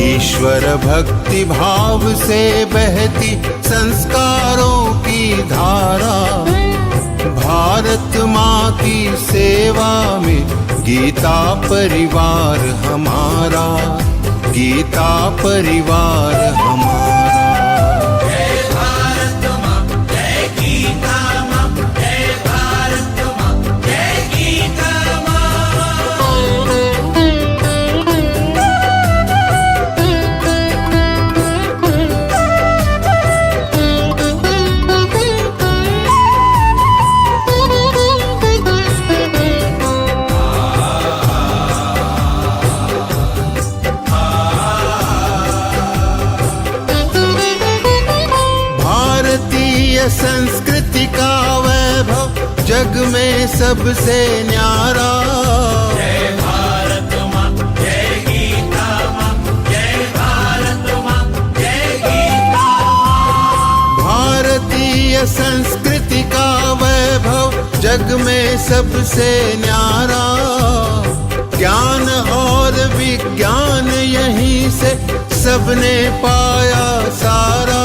ईश्वर भक्ति भाव से बहती संस्कारों की धारा, भारत माँ की सेवा में गीता परिवार हमारा, गीता परिवार हमारा। संस्कृति का वैभव जग में सबसे न्यारा, जय भारत माँ, जय गीता माँ, जय भारत माँ, जय गीता माँ। भारतीय संस्कृति का वैभव जग में सबसे न्यारा, ज्ञान और विज्ञान यहीं से सबने पाया सारा,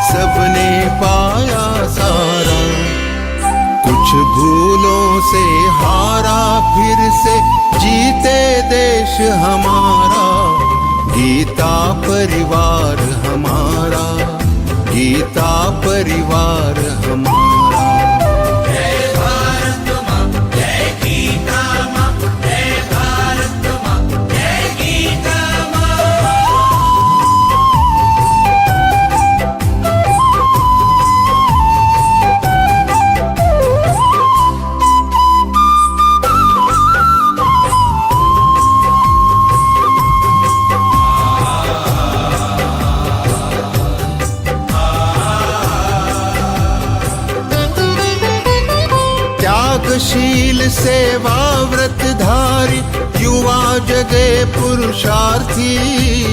सबने पाया सारा। कुछ भूलों से हारा फिर से जीते देश हमारा, गीता परिवार हमारा, गीता परिवार हमारा। जय भारत माँ, जय गीता माँ, जय भारत माँ, जय गीता माँ। शील सेवा व्रतधारी युवा जगे पुरुषार्थी,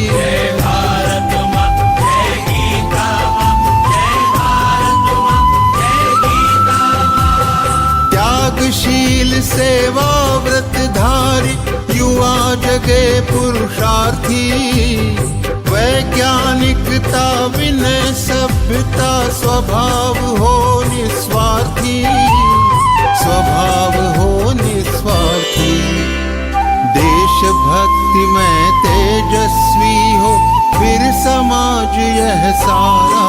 जय भारत माँ, जय गीता माँ, जय भारत माँ, जय गीता माँ। त्यागशील सेवा व्रतधारी युवा जगे पुरुषार्थी, वैज्ञानिकता विनय सभ्यता स्वभाव हो निस्वार्थी, स्वभाव हो निस्वार्थी। देशभक्ति में तेजस्वी हो फिर समाज यह सारा,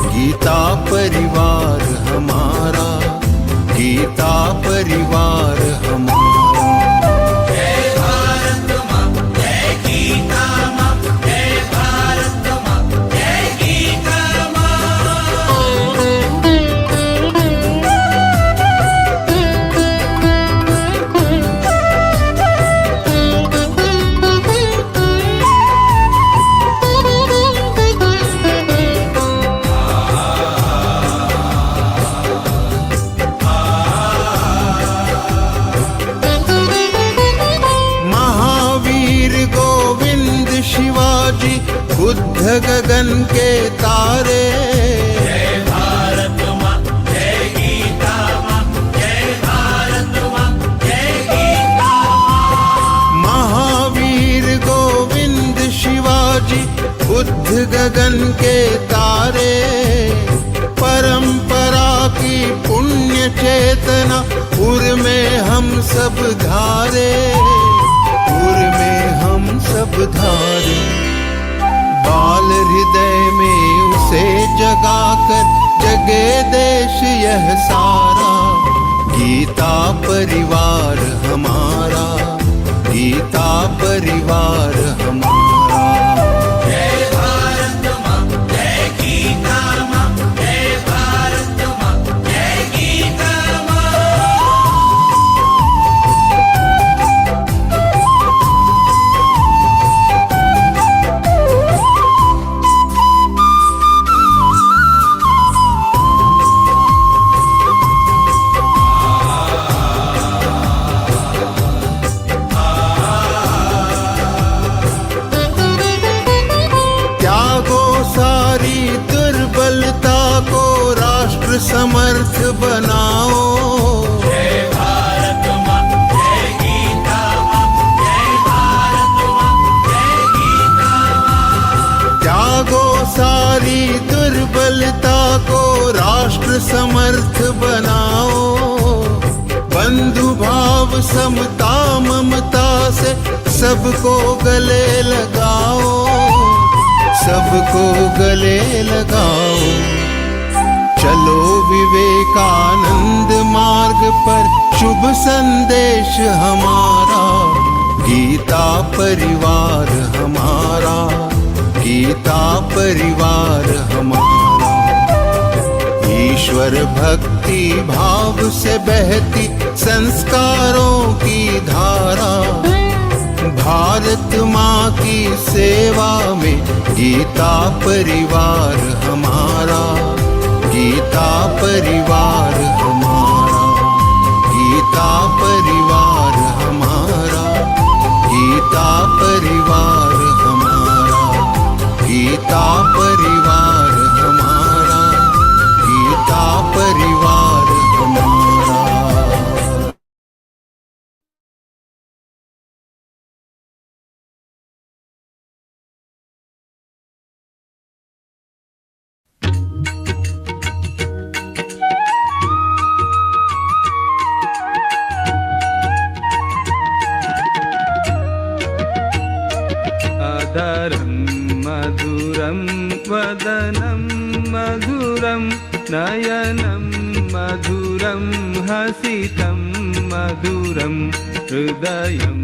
गीता परिवार हमारा, गीता परिवार हमारा। जय भारत माँ, जय गीता माँ, जय भारत माँ, जय गीता माँ। शिवाजी बुद्ध गगन के तारे, जय भारत माँ, जय गीता माँ, जय भारत माँ, जय गीता माँ। महावीर गोविंद शिवाजी बुद्ध गगन के तारे, परंपरा की पुण्य चेतना उर में हम सब धारे, उर में हम सब धारे। बाल हृदय में उसे जगाकर जगे देश यह सारा, गीता परिवार हमारा, गीता परिवार हमारा। जय भारत माँ, जय गीता माँ, जय भारत माँ, जय गीता माँ। सारी दुर्बलता को राष्ट्र समर्थ बनाओ। बंधु भाव समता ममता से सबको गले लगाओ, सबको गले लगाओ। चलो विवेकानंद मार्ग पर, शुभ संदेश हमारा। गीता परिवार हमारा, गीता परिवार हमारा। ईश्वर भक्ति भाव से बहती संस्कारों की धारा। भारत माँ की सेवा में गीता परिवार हमारा, गीता परिवार हमारा, गीता परिवार हमारा, गीता परिवार हमारा, गीता परिवार हमारा, गीता परिवार हमारा। अधरं मधुरं वदनं मधुरं नयनं मधुरं हसितं मधुरं हृदयं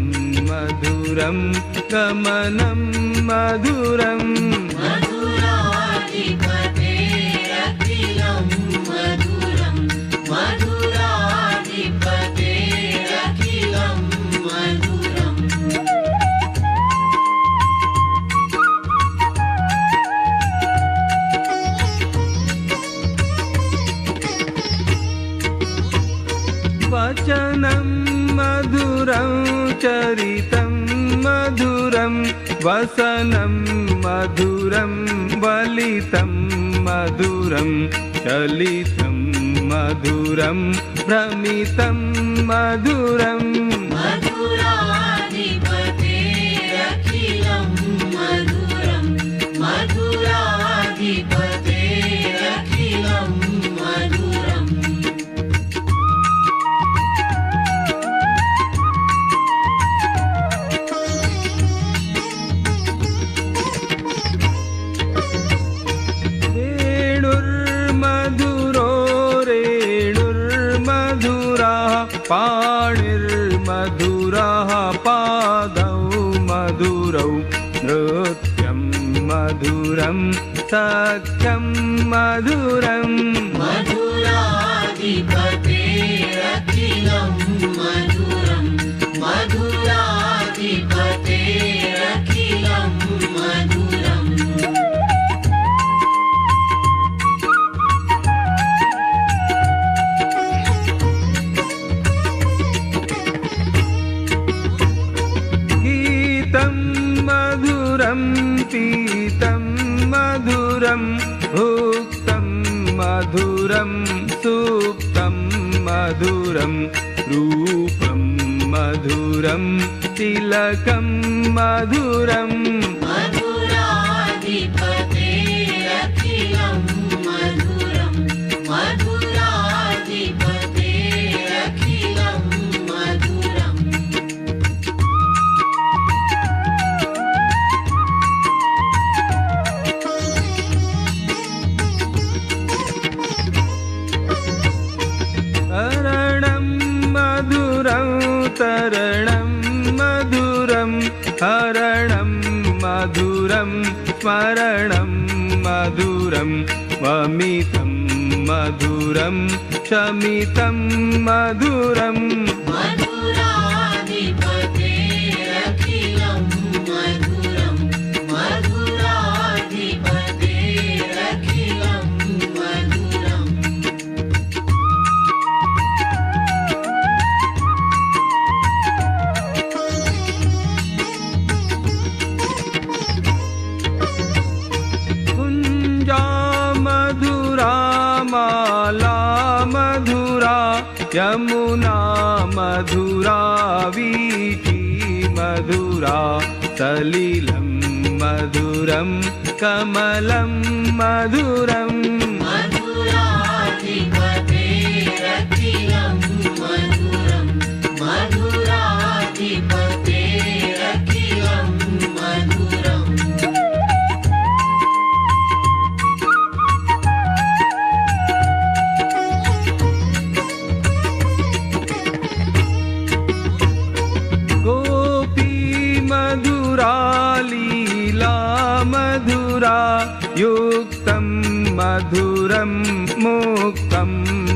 मधुरं गमनं मधुरं। मधुराधिपतेरखिलं मधुरं, मधुराधिपतेरखिलं मधुरम्। वचनं मधुरं चरितं मधुरं वसनं मधुरं वलितं मधुरं चलितं मधुरं भ्रमितं मधुरं। मधुराधिपतेरखिलं मधुरं, मधुराधिपतेरखिलं मधुरम्। वेणुर्मधुरो रेणुर्मधुरः पाणिर्मधुरः पादौ मधुरौ नृत्यं मधुरं सख्यं मधुरम्। मधुराधिपतेरखिलं मधुरं, मधुराधिपतेरखिलं मधुरम्। गीतं मधुरं पीतं मधुरं भुक्तं मधुरं सुप्तं मधुरं रूपं मधुरं तिलकं मधुरम्। मधुराधिपतेरखिलं मधुरं, मधुराधिपतेरखिलं मधुरम्। तरणं मधुरं तरणं मधुरं हरणं मधुरं स्मरणं मधुरं वमितं मधुरं शमितं मधुरम्। मधुराधिपतेरखिलं मधुरं, मधुराधिपतेरखिलं मधुरम्। कुञ्जा मधुरा माला मधुरा यमुना मधुरा वीथी मधुरा सलिलं मधुरं कमलं मधुरम् मधुराधिपतेरखिलं मधुरं मधुराधिपतेरखिलं मधुरम् गोपी मधुरा लीला मधुरा युक्तं मधुरं मुक्तं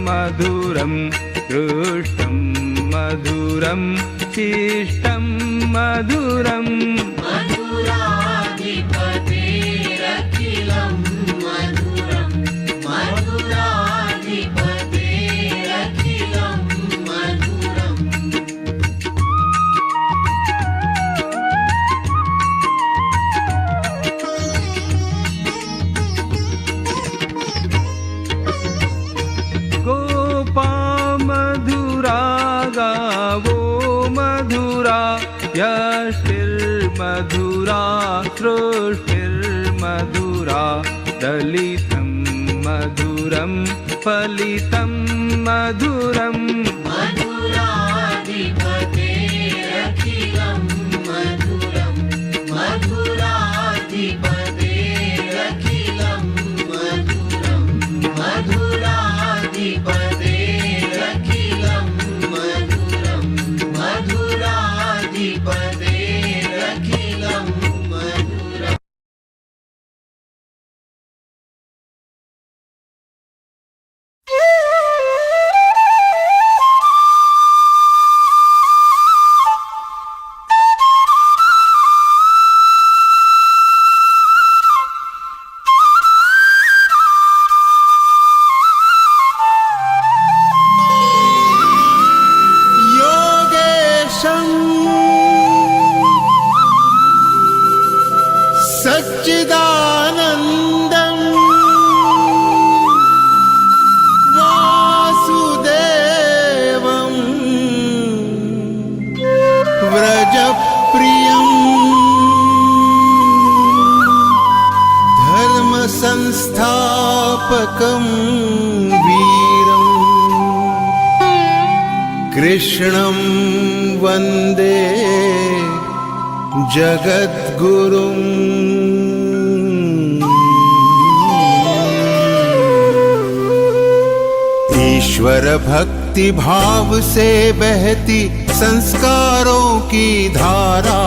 मधुरं दृष्टं मधुरं शिष्टं मधुरम् मधुराधिपतेरखिलं मधुरं मधुराधिपतेरखिलं मधुरम् गोपा मधुरा गावो मधुरा यष्टिर्मधुरा सृष्टिर्मधुरा दलितं मधुरं फलितं मधुरम् मधुराधिपतेरखिलं मधुरं मधुराधिपतेरखिलं मधुरं मधुराधिपतेरखिलं मधुरं मधुराधिपतेरखिलं मधुरम् योगेशं सच्चिदानन्दं वासुदेवं व्रजप्रियं धर्मसंस्थापकं वीरम् कृष्णं वन्दे जगद्गुरुम् ईश्वर भक्ति भाव से बहती संस्कारों की धारा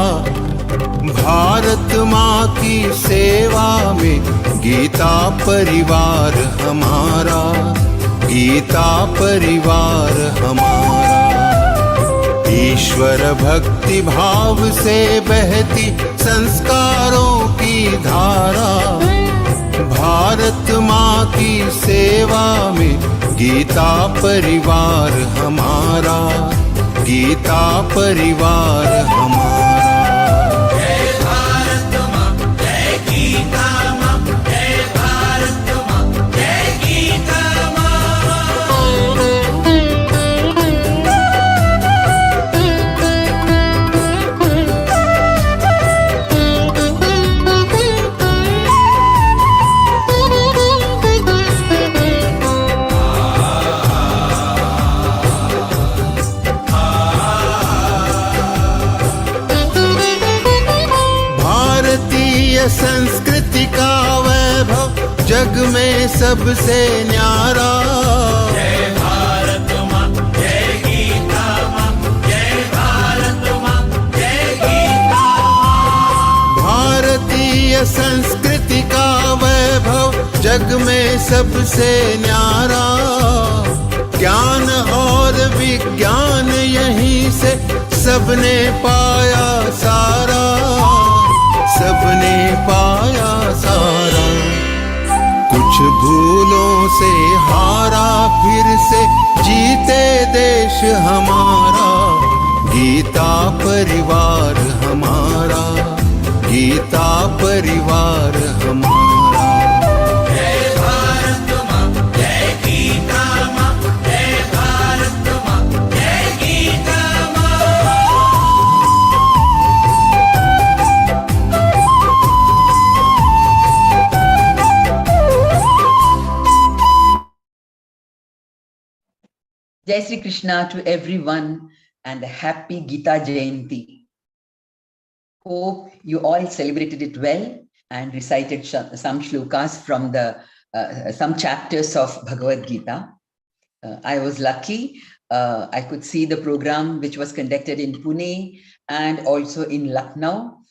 भारत माँ की सेवा में गीता परिवार हमारा गीता परिवार हमारा ईश्वर भक्ति भाव से बहती संस्कारों की धारा भारत माँ की सेवा में गीता परिवार हमारा गीता परिवार हमारा जय भारत माँ जय गीता माँ जय भारत माँ जय गीता माँ संस्कृति का वैभव जग में सबसे न्यारा जय भारत माँ जय गीता माँ जय भारत माँ जय गीता भारतीय संस्कृति का वैभव जग में सबसे न्यारा ज्ञान और विज्ञान यहीं से सबने पाया सारा सबने पाया सारा कुछ भूलों से हारा फिर से जीते देश हमारा गीता परिवार हमारा गीता परिवार हमारा जय भारत माँ जय गीता माँ जय भारत माँ जय गीता माँ Jai Shri Krishna to everyone and a happy Geeta Jayanti. Hope you all celebrated it well and recited some shlokas from the some chapters of Bhagavad Gita. I was lucky. I could see the program which was conducted in Pune and also in Lucknow.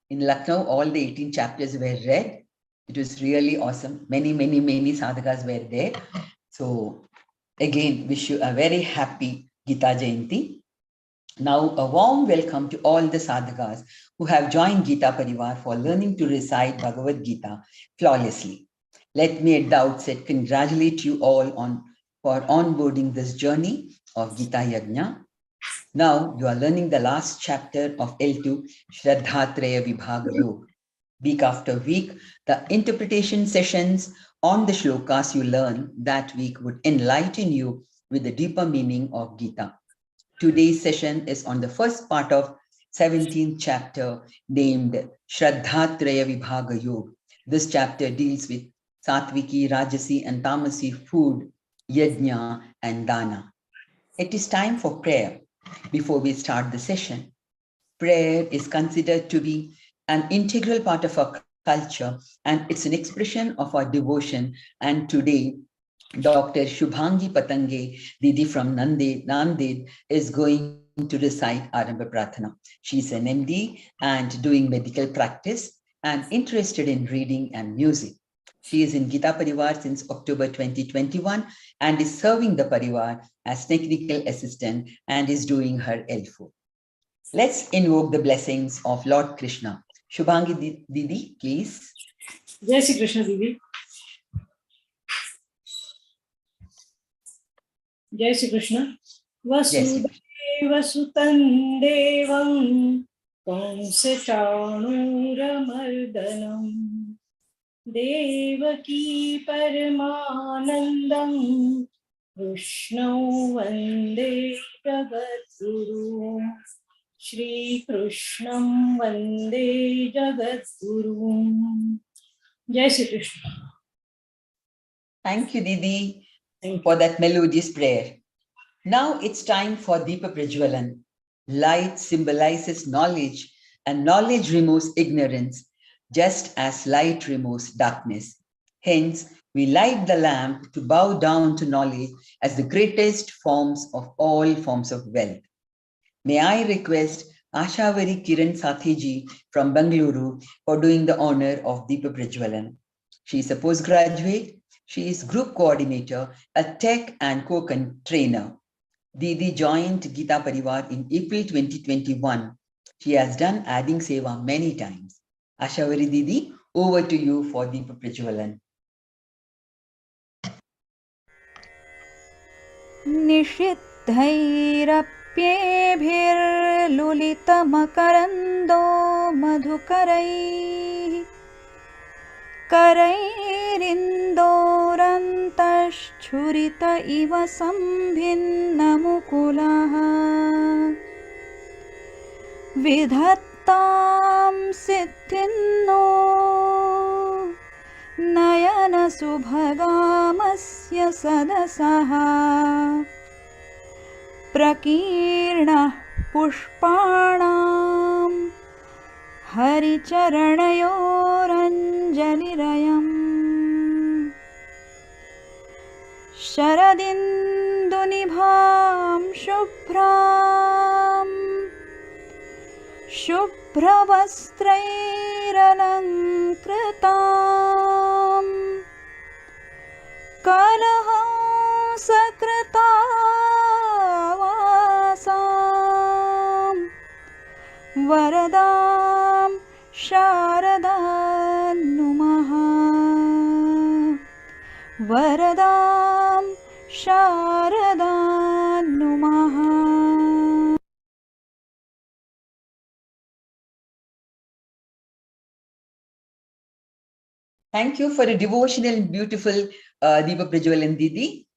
In Lucknow, all the 18 chapters were read. It was really awesome. Many sadhakas were there. So again, wish you a very happy Geeta Jayanti. Now, a warm welcome to all the sadhakas who have joined Geeta Parivar for learning to recite Bhagavad Gita flawlessly. Let me at the outset congratulate you all for onboarding this journey of Gita Yajna. Now, you are learning the last chapter of L2, Śrīmad-Bhagavadgītā Vibhaga Yoga. Week after week, the interpretation sessions on the shlokas you learn that week would enlighten you with the deeper meaning of Gita. Today's session is on the first part of 17th chapter named Śrīmad-Bhagavadgītā Vibhaga Yoga. This chapter deals with Satviki, Rajasi and Tamasi food, Yajna and Dana. It is time for prayer before we start the session. Prayer is considered to be an integral part of our culture and it's an expression of our devotion. And today, Dr. Shubhangi Patange, Didi from Nanded, is going to recite Arambha Prathana. She's an MD and doing medical practice and interested in reading and music. She is in Geeta Parivar since October 2021 and is serving the Parivar as technical assistant and is doing her L4. Let's invoke the blessings of Lord Krishna. Shubhangi Didi, please. Jai Shri Krishna Didi. Jai Shri Krishna. Vasudeva Sutan Devam Kamsa Chanuramardanam Devaki Paramanandam Krishnau Vande Jagadguru Shri Krishnam Vande Jagadguru. Jai Shri Krishna. Thank you, Didi, for that melodious prayer. Now it's time for Deepa Prajwalan. Light symbolizes knowledge and knowledge removes ignorance, just as light removes darkness. Hence, we light the lamp to bow down to knowledge as the greatest forms of all forms of wealth. May I request Ashavari Kiran Sathiji from Bengaluru for doing the honor of Deepa Prajwalan. She is a postgraduate. She is group coordinator, a tech and co-trainer. Didi joined Geeta Parivar in April 2021. She has done adding seva many times. Ashavari Didi, over to you for Deepa Prajwalan. निषिद्धैरप्येभिर्लुलितमकरन्दो मधुकरैः करैरिन्दोरन्तश्छुरित इव सम्भिन्नमुकुलः विधत्तां सिद्धिन्नो नयनसुभगामस्य सदसः प्रकीर्णः पुष्पाणां हरिचरणयोरञ्जलिरयम् शरदिन्दुनिभां शुभ्रवस्त्रैरलङ्कृतां कलहंसकृतावासां वरदां शारदां नुमः वरदां शारदां नुमः. Thank you for a devotional and beautiful Deepa Prajwalan Didi.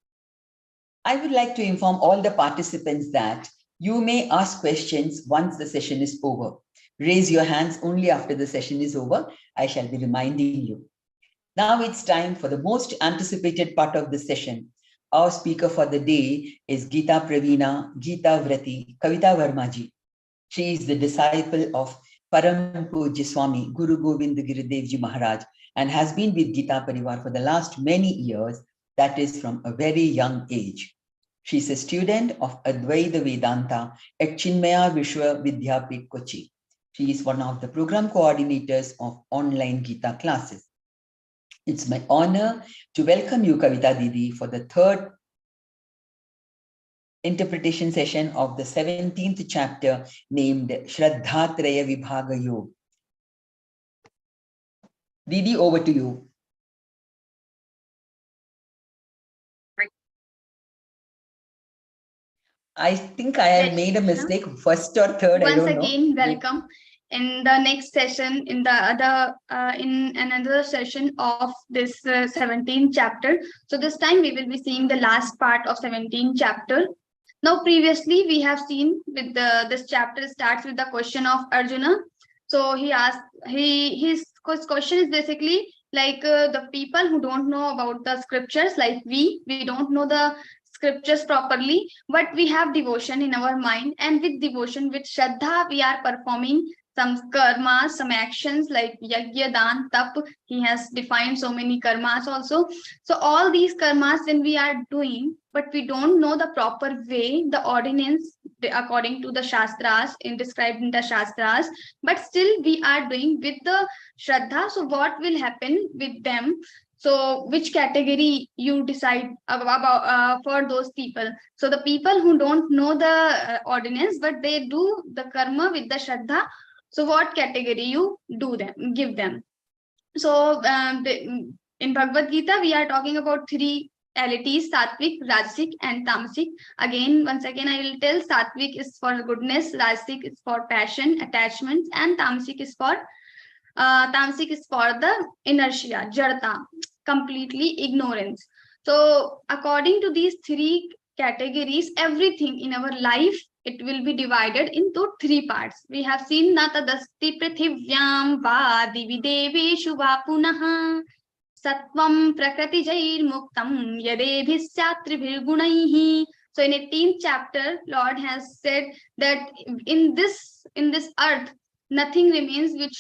I would like to inform all the participants that you may ask questions once the session is over. Raise your hands only after the session is over. I shall be reminding you. Now it's time for the most anticipated part of the session, Our speaker for the day is Geeta Pravina, Geeta Vrati, Kavita Verma ji. She is the disciple of Param Pujya Swami Guru Govind Giridevji Ji Maharaj and has been with Geeta Parivar for the last many years, that is from a very young age. She is a student of Advaita Vedanta at Chinmaya Vishwa Vidyapit, Kochi. She is one of the program coordinators of online Geeta classes. It's my honor to welcome you, Kavita Didi, for the third interpretation session of the 17th chapter named Shraddhatraya Vibhaga Yoga. Didi, over to you. I think I have made a mistake, first or third, I don't know. Once again, welcome in the next session, in the other, in another session of this 17th chapter. So this time we will be seeing the last part of 17th chapter. Now, previously we have seen with this chapter starts with the question of Arjuna. So he asked, his question is basically like the people who don't know about the scriptures, like we don't know the scriptures properly, but we have devotion in our mind, and with devotion, with Shraddha, we are performing some karmas, some actions like yajna, dan, tap. He has defined so many karmas also. So all these karmas when we are doing, but we don't know the proper way, the ordinance according to the Shastras, described in the Shastras, but still we are doing with the Shraddha. So what will happen with them? So which category you decide about for those people? So the people who don't know the ordinance, but they do the karma with the Shraddha. So what category you give them? So in Bhagavad Gita, we are talking about three entities: Sattvic, Rajasic, and Tamasic. Once again, I will tell Sattvic is for goodness, Rajasic is for passion, attachments, and Tamasic is for the inertia, Jadata, completely ignorance. So according to these three categories, everything in our life, it will be divided into three parts. We have seen Natadasti Prithivyam va divideveshu va punaha Sattvam Prakrati Jair Muktam Yadebhisyatribhir Gunaihi. So in 18th chapter, Lord has said that in this earth, nothing remains where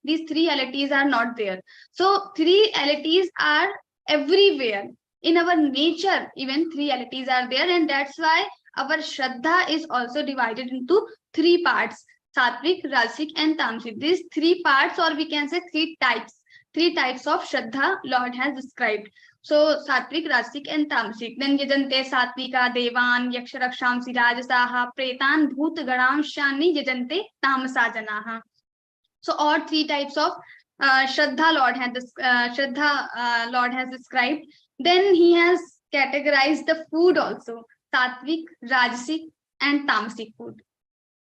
these three realities are not there. So three realities are everywhere. In our nature, even three realities are there, and that's why our Shraddha is also divided into three parts: Sattvic, Rajasic, and Tamasic. These three parts, or we can say three types of Shraddha Lord has described. So Sattvic, Rajasic, and Tamasic. Then yajante Sattvika Devan Yaksharaksham Rajasaha Pretan Bhut Gadamshani yajante Tamasa Janaha. So all three types of Shraddha Lord has described. Then he has categorized the food also: Sattvic, Rajasic, and Tamasic food.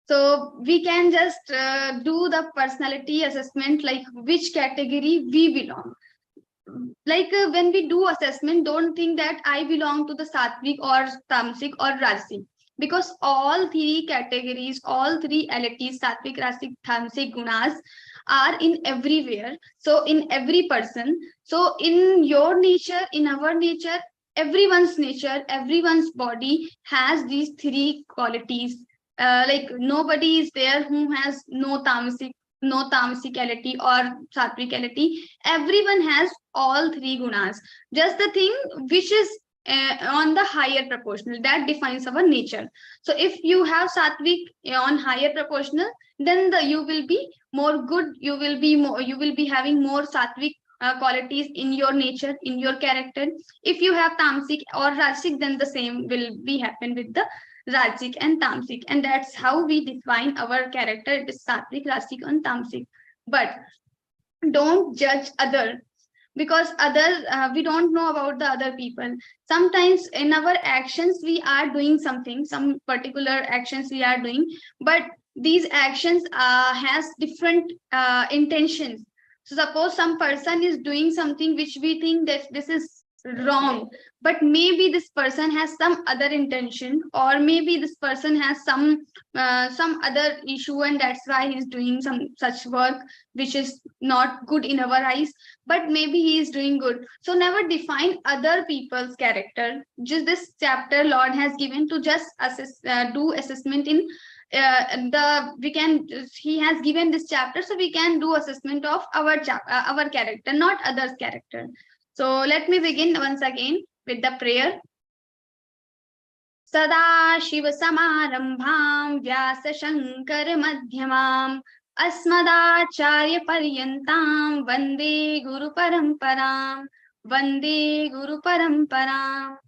So we can just do the personality assessment, like which category we belong. Like when we do assessment, don't think that I belong to the Sattvic or Tamasic or Rajasic, because all three categories, all three entities, Sattvic, Rajasic, Tamasic gunas, are in everywhere. So in every person. So in your nature, in our nature, everyone's nature, everyone's body has these three qualities. Like nobody is there who has no tamasicality or sattvicality. Everyone has all three gunas. Just the thing which is on the higher proportional, that defines our nature. So if you have sattvic on higher proportional, then you will be more good. You will be having more sattvic qualities in your nature, in your character. If you have tamasic or rajasic, then the same will be happen with the Rajasic and Tamasic, and that's how we define our character. It is Sattvic, Rajasic, and Tamasic. But don't judge other, because we don't know about the other people. Sometimes in our actions we are doing something, some particular actions we are doing, but these actions has different intentions. So suppose some person is doing something which we think that this is wrong, but maybe this person has some other intention, or maybe this person has some other issue, and that's why he's doing some such work which is not good in our eyes, but maybe he is doing good. So never define other people's character. Just this chapter Lord has given to just do assessment in he has given this chapter so we can do assessment of our character, not others' character. So let me begin once again with the prayer. Sada Shiva Samarambham Vyasa Shankar Madhyamam Asmadacharya Paryantam Vande Guru Paramparam Vande Guru Paramparam.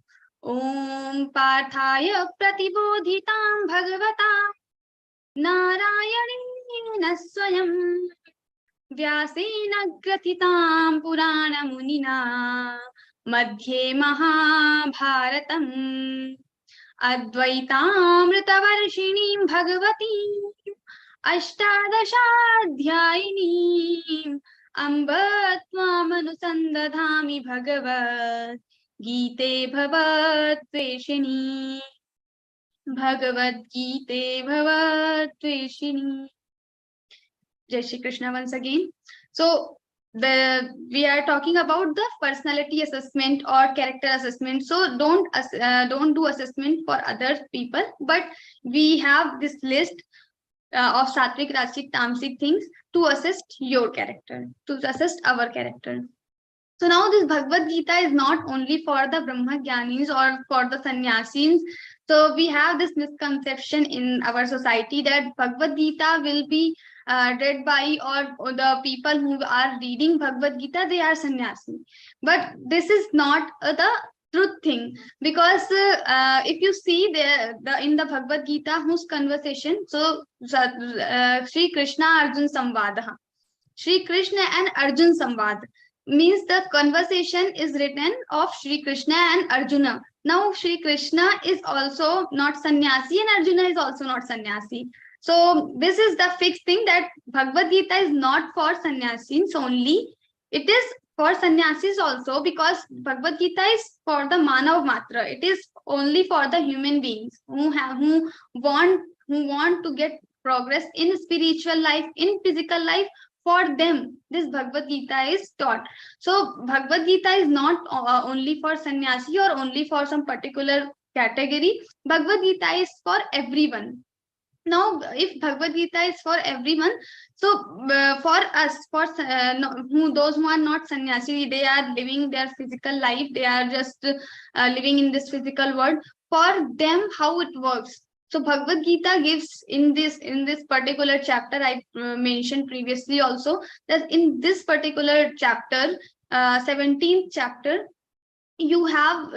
Om Parthaya Pratibodhitam Bhagavata Narayana Swayam Vyasena Gratitam Purana Munina Madhye Mahabharatam Advaitamritavarshini Bhagavati Ashtadashadhyayini Amba Tvamanusandadhami Bhagavad Geeta Bhavatveshini Bhagavad-Gītā Bhavatveshini. Jai Shri Krishna once again. So we are talking about the personality assessment or character assessment. So don't do assessment for other people, but we have this list of Sattvic, Rajasic, Tamasic things to assess your character, to assess our character. So now this Bhagavad Gita is not only for the Brahmagyanis or for the sannyasis. So we have this misconception in our society that Bhagavad Gita will be read by or the people who are reading Bhagavad Gita, they are sannyasi. But this is not the truth thing, because if you see in the Bhagavad Gita, whose conversation, so Shri Krishna Arjun Samvadaha, Shri Krishna and Arjun Samvad means the conversation is written of Shri Krishna and Arjuna. Now Shri Krishna is also not sannyasi and Arjuna is also not sannyasi. So this is the fixed thing that Bhagavad Gita is not for sannyasis only. It is for sannyasis also, because Bhagavad Gita is for the Manav Matra. It is only for the human beings who want to get progress in spiritual life, in physical life. For them, this Bhagavad Gita is taught. So Bhagavad Gita is not only for sannyasi or only for some particular category. Bhagavad Gita is for everyone. Now, if Bhagavad Gita is for everyone, so for us, those who are not sannyasi, they are living their physical life. They are just living in this physical world. For them, how it works. So Bhagavad Gita gives in this particular chapter, I mentioned previously also, that in this particular chapter, 17th chapter, you have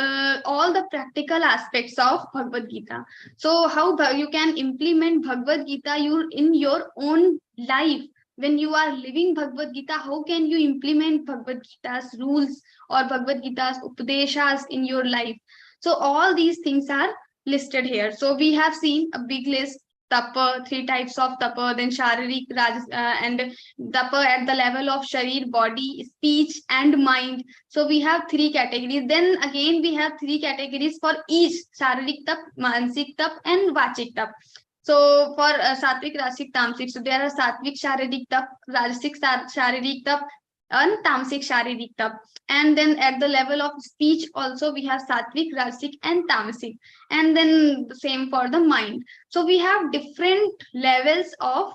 all the practical aspects of Bhagavad Gita. So how you can implement Bhagavad Gita in your own life. When you are living Bhagavad Gita, how can you implement Bhagavad Gita's rules or Bhagavad Gita's upadeshas in your life? So all these things are listed here. So we have seen a big list: tapa, 3 types of tapa, then sharirik, and tapa at the level of sharir, body, speech and mind. So we have 3 categories. Then again we have 3 categories for each: sharirik tap, mansik tap and vachik tap. So for sattvic, rajasic, tamasic, so there are sattvic sharirik tap, rajasic sharirik tap and tamasic sharirik tap. And then at the level of speech also we have sattvic, rajasic and tamasic, and then the same for the mind. So we have different levels of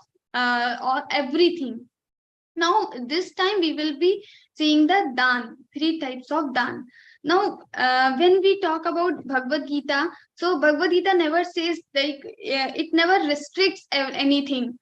everything. Now this time we will be seeing the dan, 3 types of dan. Now when we talk about Bhagavad Gita, so Bhagavad Gita never says, like, it never restricts anything.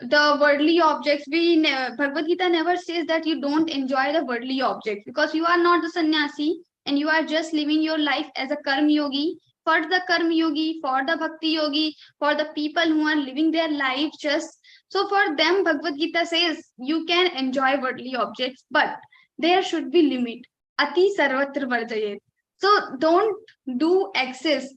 The worldly objects, Bhagavad Gita never says that you don't enjoy the worldly objects, because you are not the sannyasi and you are just living your life as a karma yogi. For the karma yogi, for the bhakti yogi, for the people who are living their life just, so for them Bhagavad Gita says you can enjoy worldly objects, but there should be limit. Ati sarvatra varjayet. So don't do excess.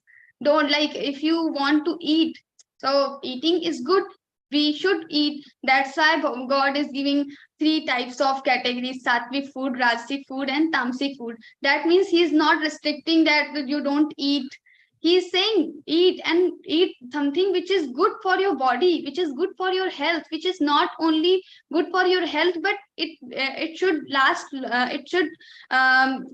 Don't, like, if you want to eat, so eating is good, we should eat. That's why God is giving 3 types of categories: sattvic food, rajasic food, and tamasic food. That means He's not restricting that you don't eat. He's saying eat, and eat something which is good for your body, which is good for your health, which is not only good for your health, but it should last. It should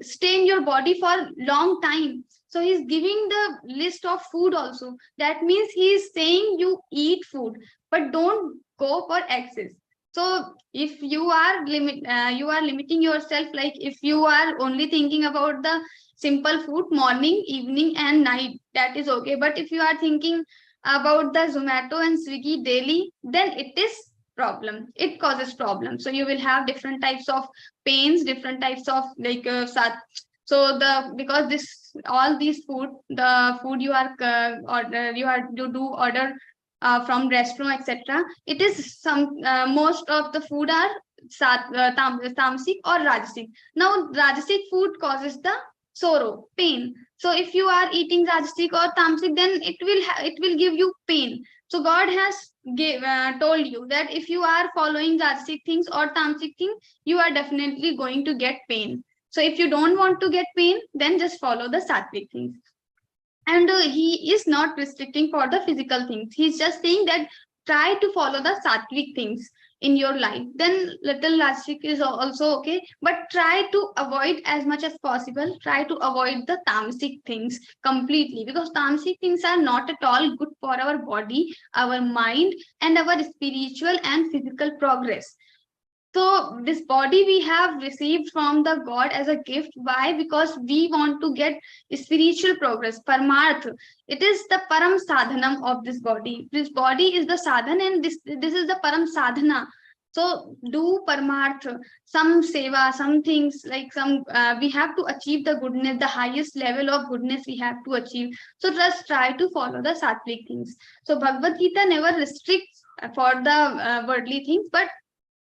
stay in your body for long time. So He's giving the list of food also. That means He's saying you eat food, but don't go for excess. So if you are limiting yourself, like if you are only thinking about the simple food morning, evening, and night, that is okay. But if you are thinking about the Zomato and Swiggy daily, then it is problem. It causes problem. So you will have different types of pains, different types of like so because all these food, the food you are you do order from restaurant, etc. It is most of the food are tamasic or rajasic. Now rajasic food causes the sorrow, pain. So if you are eating rajasic or tamasic, then it will give you pain. So God has told you that if you are following rajasic things or tamasic things, you are definitely going to get pain. So if you don't want to get pain, then just follow the sattvic things. And He is not restricting for the physical things. He's just saying that try to follow the sattvic things in your life. Then little rajasic is also okay, but try to avoid as much as possible. Try to avoid the tamasic things completely, because tamasic things are not at all good for our body, our mind, and our spiritual and physical progress. So this body we have received from the God as a gift. Why? Because we want to get spiritual progress, paramarth. It is the param sadhanam of this body. This body is the sadhan, and this is the param sadhana. So do paramarth, some seva, some things like some we have to achieve the goodness, the highest level of goodness we have to achieve. So just try to follow the sattvic things. So Bhagavad Gita never restricts for the worldly things, but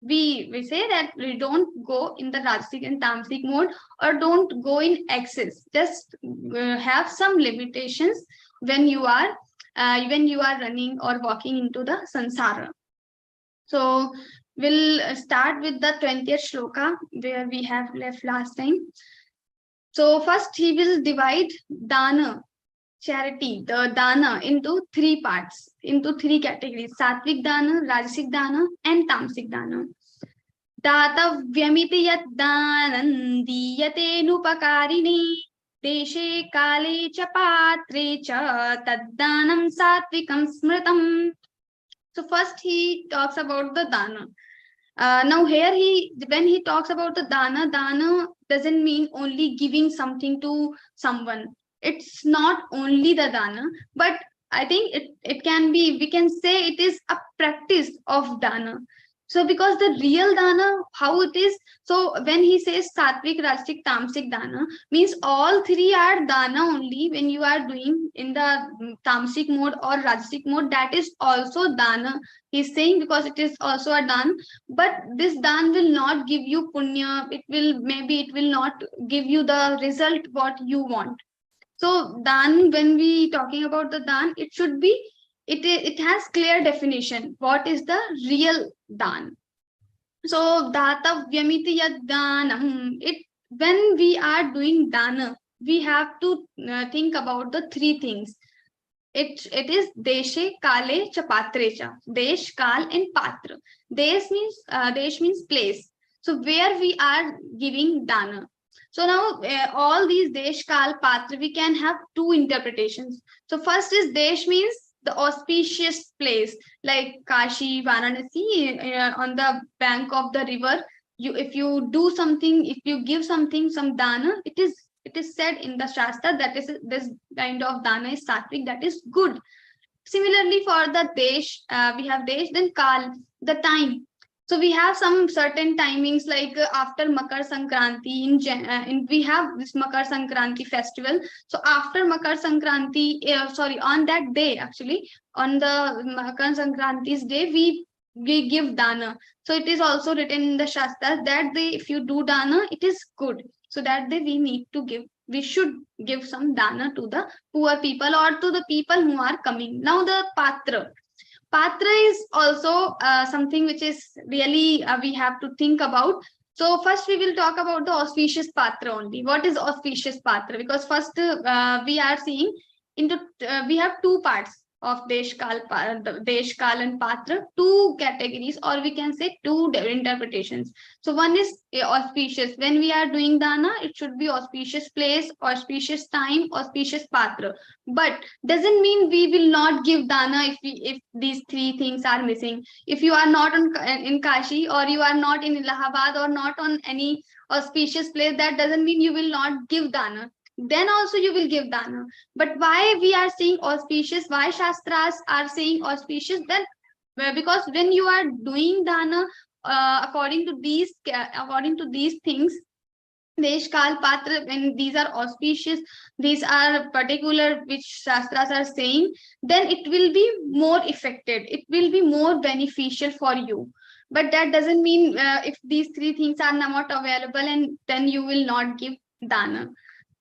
we say that we don't go in the rajasic and tamasic mode, or don't go in excess. Just have some limitations when you are running or walking into the sansara. So we'll start with the 20th shloka where we have left last time. So first he will divide dana, charity, the dana, into 3 parts, into 3 categories: sattvic dana, rajasic dana, and tamasic dana. दातव्यमिति यद्दानं दीयते नुपकारिणे देशे काले च पात्रे च तद्दानं सात्विकं स्मृतम्. So first he talks about the dana. Now here when he talks about the dana doesn't mean only giving something to someone. It's not only the dana, but I think it can be, we can say it is a practice of dana. So because the real dana, how it is, so when he says sattvic, rajasic, tamasic dana, means all 3 are dana only. When you are doing in the tamasic mode or rajasic mode, that is also dana. He's saying because it is also a dan, but this dan will not give you punya. It will not give you the result what you want. So dan, when we talking about the dan, it should be, it has clear definition. What is the real dan? So datavyamiti yad danam. When we are doing dana, we have to think about the 3 things. It is deshe, kale, cha, patre cha. Desh, kal, and patra. Desh means place. So where we are giving dana. So now all these desh, kal, patra, we can have 2 interpretations. So first is desh means the auspicious place, like Kashi, Varanasi, on the bank of the river. If you do something, if you give something, some dana, it is said in the Shastra that this kind of dana is sattvic, that is good. Similarly for the desh, we have desh, then kal, the time. So we have some certain timings, like after Makar Sankranti, we have this Makar Sankranti festival. So after Makar Sankranti, on that day, actually, on the Makar Sankranti's day, we give dana. So it is also written in the Shastras that day, if you do dana, it is good. So that day we should give some dana to the poor people or to the people who are coming. Now the patra. Patra is also something which is really we have to think about. So first we will talk about the auspicious patra only. What is auspicious patra? Because first we are seeing into we have two parts of Deshkal and Patra, two categories, or we can say two interpretations. So one is auspicious. When we are doing dana, it should be auspicious place, auspicious time, auspicious Patra. But doesn't mean we will not give dana if these three things are missing. If you are not in Kashi, or you are not in Allahabad, or not on any auspicious place, that doesn't mean you will not give dana. Then also you will give dana. But why we are saying auspicious, why Shastras are saying auspicious? Then because when you are doing dana according to these things, Deshkal, Patra, when these are auspicious, these are particular which Shastras are saying, then it will be more affected, it will be more beneficial for you. But that doesn't mean if these three things are not available, and then you will not give dana.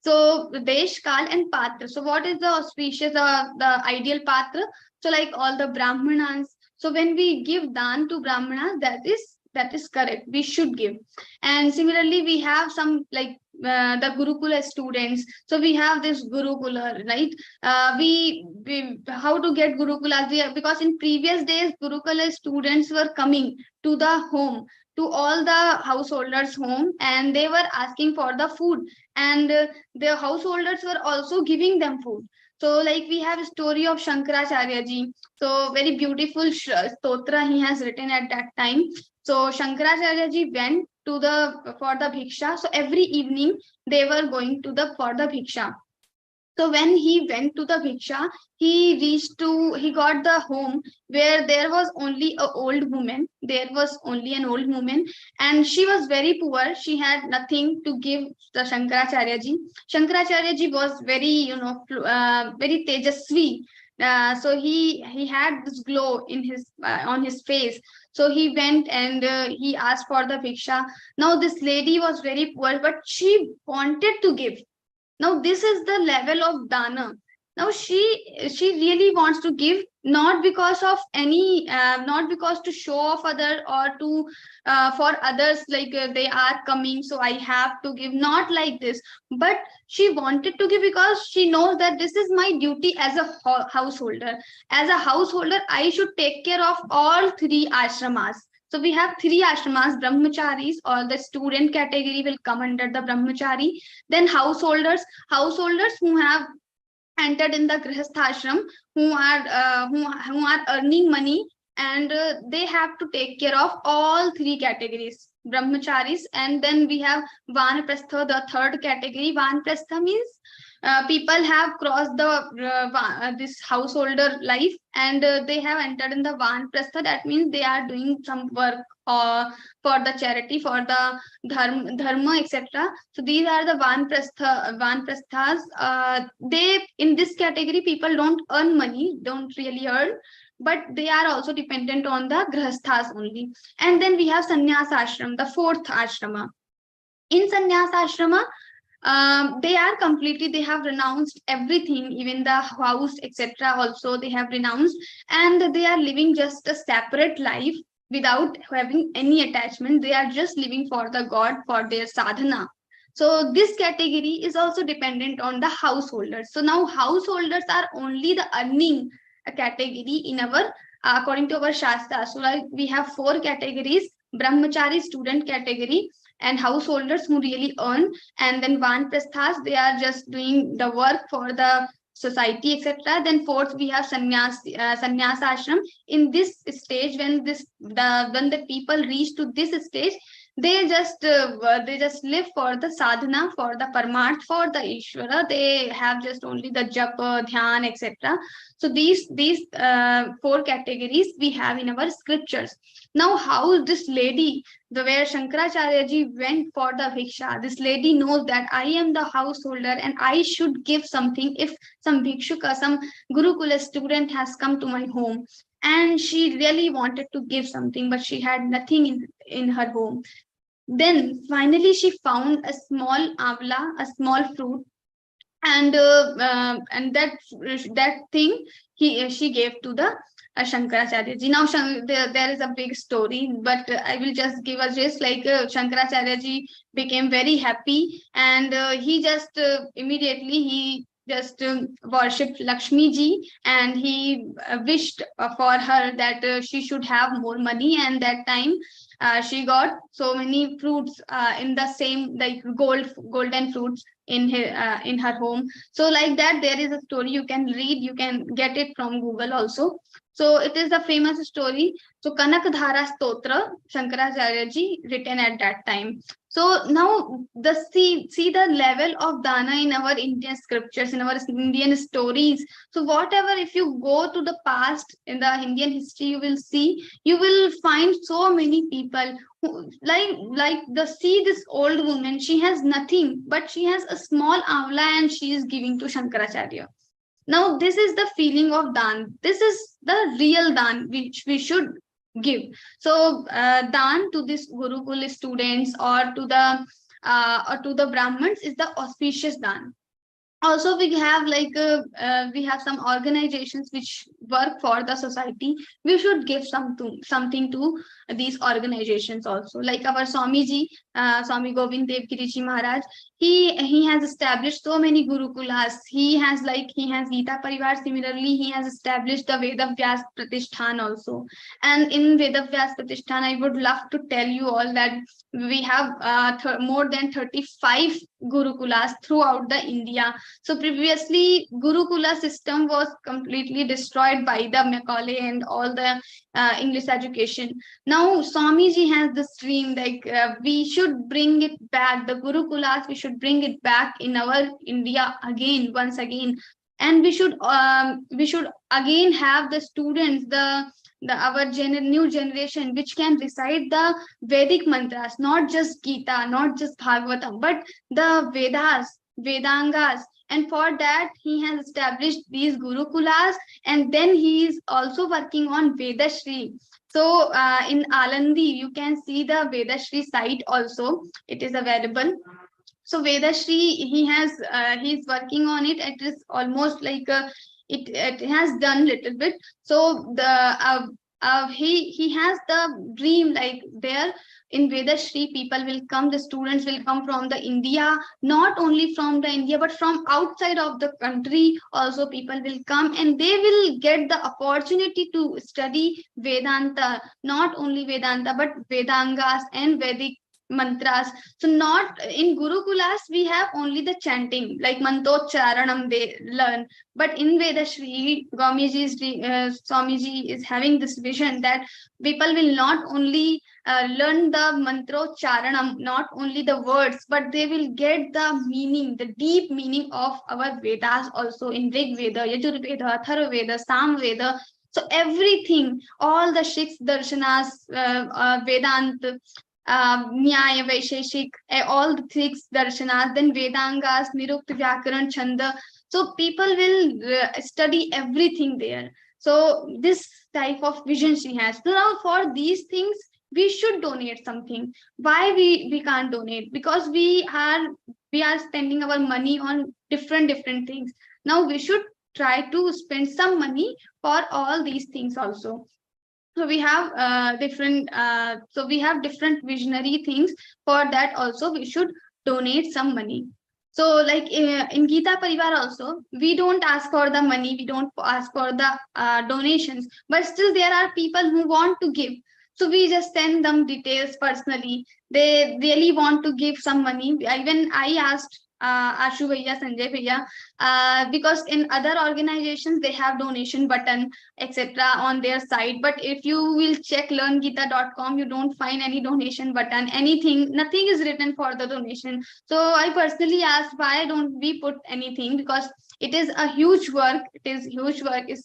So Deshkal and Patra. So what is the auspicious, the ideal Patra? So like all the Brahmanas. So when we give dan to Brahmanas, that is correct. We should give. And similarly, we have some like the Gurukula students. So we have this Gurukula, right? We how to get Gurukula? Because in previous days, Gurukula students were coming to the home, to all the householders' home, and they were asking for the food, and the householders were also giving them food. So like we have a story of Shankaracharya ji. So very beautiful stotra he has written at that time. So Shankaracharya ji went to for the bhiksha. So every evening they were going for the bhiksha. So when he went to the bhiksha, he got the home where there was only an old woman. There was only an old woman, and she was very poor. She had nothing to give the Shankaracharya ji. Shankaracharya ji was very, very tejasvi. So he had this glow in his on his face. So he went and he asked for the bhiksha. Now this lady was very poor, but she wanted to give. Now this is the level of dana. Now she really wants to give, not because of any, not because to show off other, or to for others, like they are coming, so I have to give. Not like this, but she wanted to give because she knows that this is my duty as a householder. As a householder, I should take care of all three ashramas. So we have three ashramas: brahmacharis, or the student category will come under the brahmachari. Then householders who have entered in the grihastha ashram, who are earning money, and they have to take care of all three categories, brahmacharis. And then we have vanaprastha, the third category. Vanaprastha means people have crossed the this householder life, and they have entered in the vanaprastha. That means they are doing some work for the charity, for the dharma, etc. So these are the vanaprasthas. They, in this category, people don't earn money, don't really earn, but they are also dependent on the grihasthas only. And then we have sannyasa ashram, the fourth ashrama. In sannyasa ashrama, they have renounced everything, even the house, etc. also they have renounced, and they are living just a separate life without having any attachment. They are just living for the God, for their sadhana. So this category is also dependent on the householders. So now householders are only the earning category in our according to our shastra. So like we have four categories: brahmachari, student category, and householders who really earn, and then vanaprasthas, they are just doing the work for the society, etc. Then fourth we have sannyasa ashram. In this stage, when the people reach to this stage, they just live for the sadhana, for the parmarth, for the Ishvara. They have just only the japa, dhyan, etc. So these four categories we have in our scriptures. Now, how this lady, where Shankaracharya ji went for the bhiksha, this lady knows that I am the householder and I should give something. If some bhikshuka, some Gurukula student has come to my home, and she really wanted to give something, but she had nothing in her home. Then finally she found a small avla, a small fruit, and that thing she gave to the Shankaracharya ji. Now there is a big story, but I will just give a gist. Like Shankaracharya ji became very happy, and he just immediately he just worshipped Lakshmi ji, and he wished for her that she should have more money. And that time she got so many fruits in the same, like golden fruits in her home. So like that, there is a story you can read, you can get it from Google also. So it is a famous story. So Kanakdhara Stotra, Shankaracharya ji written at that time. So now see the level of dana in our Indian scriptures, in our Indian stories. So whatever, if you go to the past in the Indian history, you will find so many people who like this old woman, she has nothing, but she has a small avla and she is giving to Shankaracharya. Now this is the feeling of dan. This is the real dan which we should give. So dan to this Gurukul students or to the Brahmins is the auspicious dan. Also we have we have some organizations which work for the society. We should give something to these organizations also. Like our Swamiji, Swami Govind Dev Giri Ji Maharaj, he has established so many gurukulas. He has Geeta Parivar. Similarly, he has established the Veda Vyas Pratishthan also. And in Veda Vyas Pratishthan, I would love to tell you all that we have more than 35 gurukulas throughout the India. So previously Gurukula system was completely destroyed by the Macaulay and all the English education. Now Swamiji has this dream, we should bring it back, the Gurukulas, we should bring it back in our India again, once again. And we should again have the students, our new generation, which can recite the Vedic mantras, not just Gita, not just Bhagavatam, but the Vedas, Vedangas. And for that, he has established these Gurukulas, and then he is also working on Vedashri. So in Alandi, you can see the Vedashri site also. It is available. So Vedashri, he's working on it. It is almost like it has done little bit. So he has the dream, like there in Vedashri, people will come, the students will come from the India, not only from the India, but from outside of the country also people will come, and they will get the opportunity to study Vedanta, not only Vedanta, but Vedangas and Vedic mantras. So not in Gurukulas, we have only the chanting, like Mantocharanam they learn. But in Vedashri, Swamiji is having this vision that people will not only learn the Mantrocharanam, not only the words, but they will get the meaning, the deep meaning of our Vedas also, in Rig Veda, Yajur Veda, Atharva Veda, Sam Veda. So everything, all the 6 darshanas, Vedanta, Nyaya, Vaisheshik, all the 6 darshanas, then Vedangas, Nirukta, Vyakaran, Chanda. So people will study everything there. So this type of vision she has. So now for these things, we should donate something. Why we can't donate? Because we are spending our money on different things. Now we should try to spend some money for all these things also. So we have different visionary things. For that also we should donate some money. So like in Geeta Parivar also, we don't ask for the money, we don't ask for the donations, but still there are people who want to give. So we just send them details personally. They really want to give some money. Even I asked Ashu Bhaiya, Sanjay Bhaiya, because in other organizations they have donation button, etc. on their site. But if you will check learngeeta.com, you don't find any donation button, anything, nothing is written for the donation. So I personally asked, why don't we put anything? Because it is a huge work. Is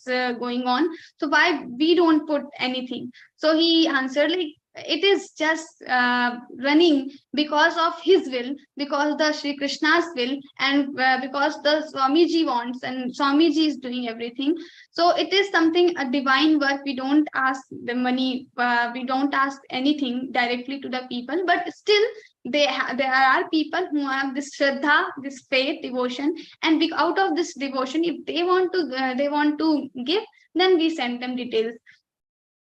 going on. So why we don't put anything? So he answered, like, it is just running because of his will, because the Shri Krishna's will, and because the Swamiji wants, and Swamiji is doing everything. So it is something, a divine work. We don't ask the money, we don't ask anything directly to the people, but still there are people who have this Shraddha, this faith, devotion, and out of this devotion, if they want to give, then we send them details.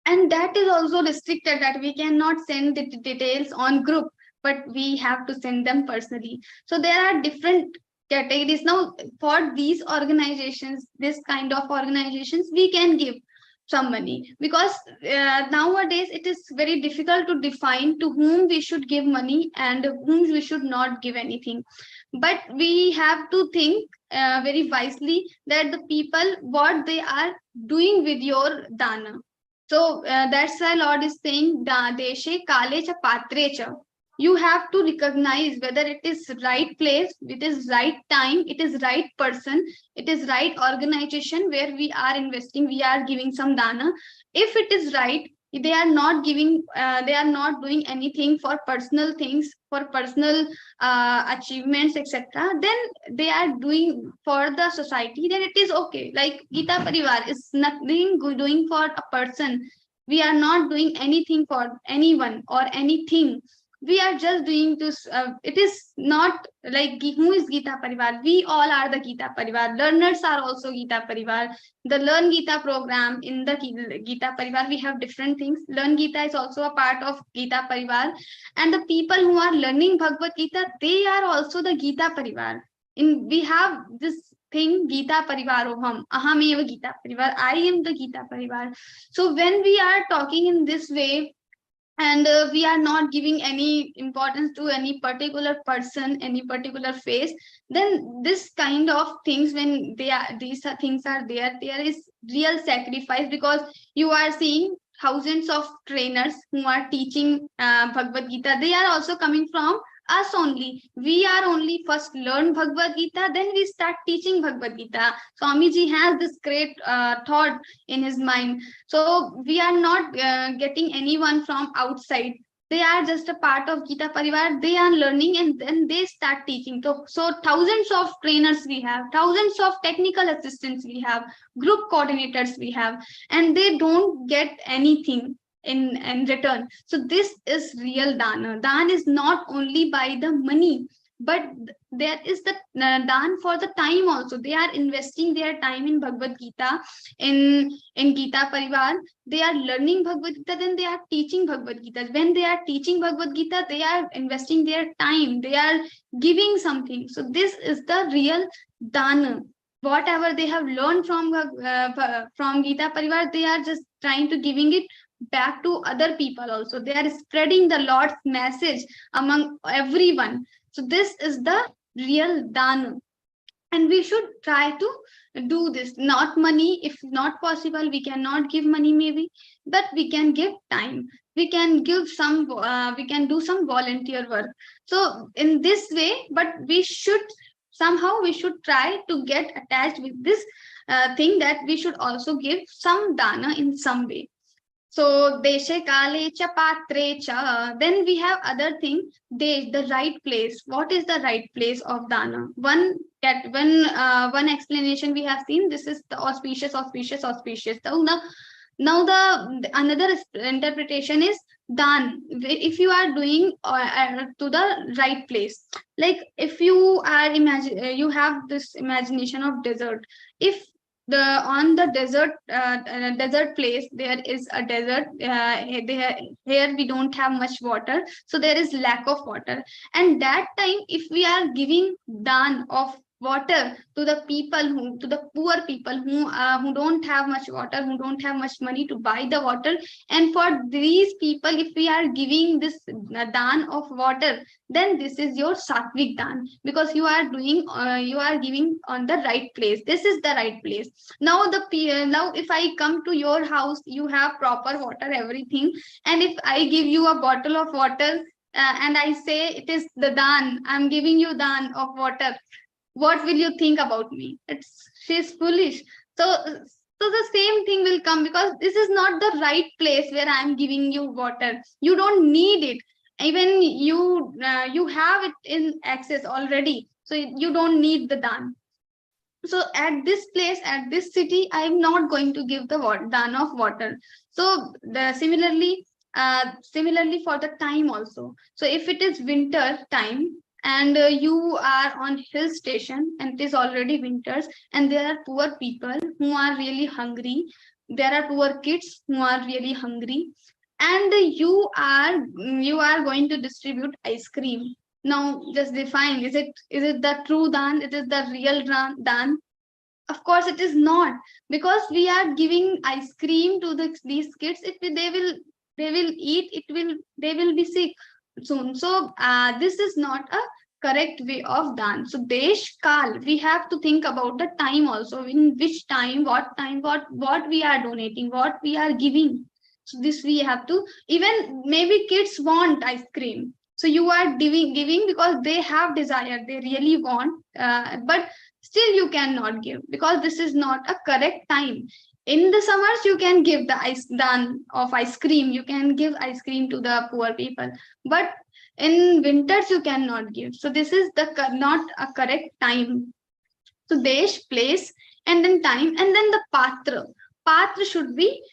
And that is also restricted, that we cannot send the details on group, but we have to send them personally. So there are different categories. Now for these organizations, this kind of organizations, we can give some money, because nowadays it is very difficult to define to whom we should give money and whom we should not give anything. But we have to think very wisely that the people, what they are doing with your dana. So that's why Lord is saying, deshe kale cha patre cha. You have to recognize whether it is right place, it is right time, it is right person, it is right organization where we are investing, we are giving some dana. If it is right, they are not giving, they are not doing anything for personal things, for personal achievements, etc. Then they are doing for the society, then it is okay. Like Geeta Parivar is nothing doing for a person. We are not doing anything for anyone or anything. We are just doing this. It is not like who is Geeta Parivar. We all are the Geeta Parivar. Learners are also Geeta Parivar. The Learn Geeta program in the Geeta Parivar, we have different things. Learn Geeta is also a part of Geeta Parivar. And the people who are learning Bhagavad Gita, they are also the Geeta Parivar. We have this thing, Geeta Parivaroham, aham eva Geeta Parivar, I am the Geeta Parivar. So when we are talking in this way, and we are not giving any importance to any particular person, any particular face, then this kind of things, when these things are there is real sacrifice, because you are seeing thousands of trainers who are teaching Bhagavad Gita. They are also coming from us only. We are only first learn Bhagavad Gita, then we start teaching Bhagavad Gita. Swamiji has this great thought in his mind. So we are not getting anyone from outside. They are just a part of Geeta Parivar. They are learning and then they start teaching. So thousands of trainers we have, thousands of technical assistants we have, group coordinators we have, and they don't get anything in return. So this is real dana. Dan is not only by the money, but there is the dan for the time also. They are investing their time in Bhagavad Gita, in Geeta Parivar. They are learning Bhagavad Gita, then they are teaching Bhagavad Gita. When they are teaching Bhagavad Gita, they are investing their time, they are giving something. So this is the real dana. Whatever they have learned from Geeta Parivar, they are just trying to giving it back to other people also. They are spreading the Lord's message among everyone. So this is the real dana, and we should try to do this. Not money, if not possible, we cannot give money maybe, but we can give time, we can give some we can do some volunteer work. So in this way, but we should somehow, we should try to get attached with this thing, that we should also give some dana in some way. So deshe kale cha patre cha. Then we have other thing, the right place. What is the right place of dana? One explanation we have seen. This is the auspicious. Now the another interpretation is dan. If you are doing to the right place, like if you are you have this imagination of desert. If on the desert place, there is a desert, here we don't have much water, so there is lack of water, and that time if we are giving dan of water to the people to the poor people who don't have much water, who don't have much money to buy the water, and for these people if we are giving this dan of water, then this is your sattvic dan, because you are doing you are giving on the right place. This is the right place. Now now if I come to your house, you have proper water, everything, and if I give you a bottle of water and I say it is the dan, I'm giving you dan of water, what will you think about me? She's foolish. So the same thing will come, because this is not the right place where I'm giving you water. You don't need it. Even you have it in excess already, so you don't need the dan. So at this place, at this city, I'm not going to give the dan of water. So similarly for the time also. So if it is winter time, and you are on hill station and it is already winters, and there are poor people who are really hungry, there are poor kids who are really hungry, and you are going to distribute ice cream. Now just define, is it the true dan? It is the real dan? Of course it is not, because we are giving ice cream to these kids. They will eat it, they will be sick soon. So this is not a correct way of dan. So desh kal, we have to think about the time also, in which time, what we are donating, what we are giving. So this we have to, even maybe kids want ice cream, so you are giving because they have desire, they really want, but still you cannot give, because this is not a correct time. In the summers you can give the dan of ice cream, you can give ice cream to the poor people, but in winters you cannot give. So this is not a correct time. So desh, place, and then time, and then the patra should be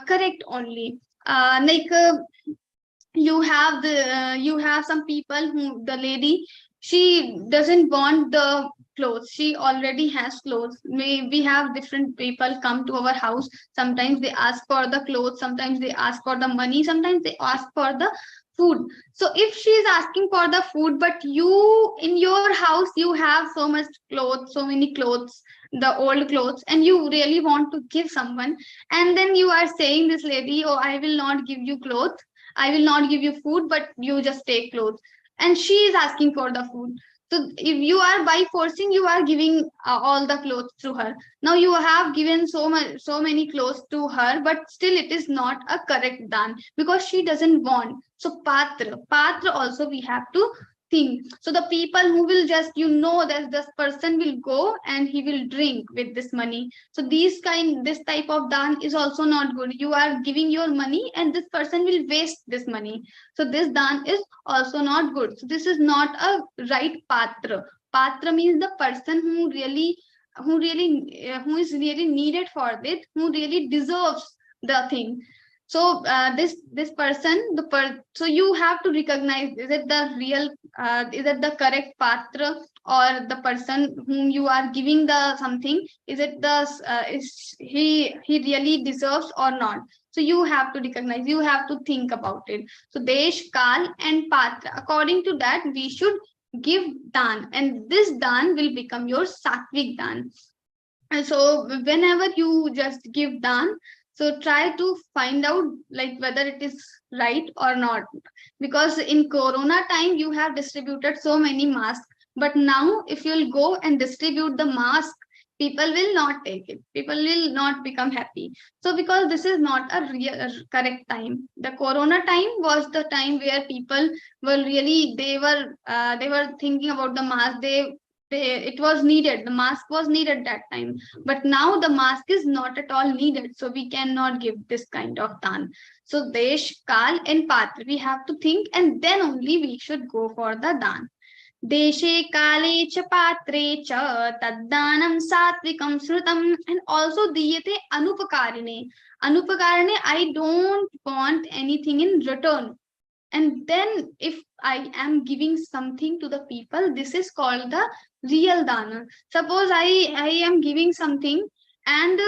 correct only. You have some people who, the lady, she doesn't want the clothes, she already has clothes. We have different people come to our house, sometimes they ask for the clothes, sometimes they ask for the money, sometimes they ask for the food. So if she is asking for the food, but you in your house you have so much clothes, so many clothes, the old clothes, and you really want to give someone, and then you are saying this lady, oh, I will not give you clothes, I will not give you food, but you just take clothes. And she is asking for the food. So if you are, by forcing, you are giving all the clothes to her. Now you have given so many clothes to her, but still it is not a correct dan, because she doesn't want. So patra also we have to think. So the people who will just, that this person will go and he will drink with this money. So this type of dan is also not good. You are giving your money and this person will waste this money. So this dan is also not good. So this is not a right patra. Patra means the person who is really needed for it, who really deserves the thing. So this person, so you have to recognize, is it the real, is it the correct patra, or the person whom you are giving the something, is it is he really deserves or not? So you have to recognize, you have to think about it. So desh, kal, and patra, according to that we should give dan, and this dan will become your sattvic dan. And so whenever you just give dan, so try to find out like whether it is right or not, because in corona time you have distributed so many masks, but now if you'll go and distribute the mask, people will not take it, people will not become happy. So because this is not a correct time. The corona time was the time where people were really, they were thinking about the mask, it was needed, the mask was needed that time, but now the mask is not at all needed, so we cannot give this kind of dan. So desh, kal, and patra we have to think, and then only we should go for the dan. Deshe kale cha patre cha taddanam satvikam srutam, and also diyate anupakarine. Anupakarine, I don't want anything in return. And then if I am giving something to the people, this is called the real dana. Suppose I am giving something, and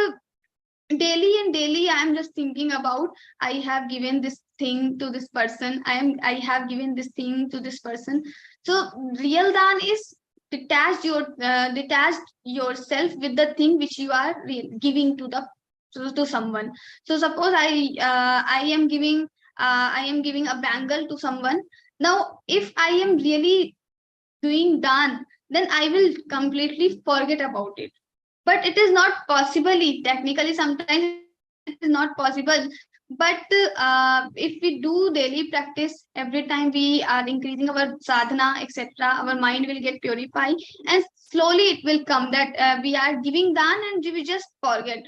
daily I am just thinking about, I have given this thing to this person, I have given this thing to this person. So real dan is detached yourself with the thing which you are giving to someone. So suppose I am giving a bangle to someone. Now if I am really doing dan, then I will completely forget about it. But it is not possible, technically sometimes it is not possible. But if we do daily practice, every time we are increasing our sadhana, etc., our mind will get purified, and slowly it will come that we are giving dan and we just forget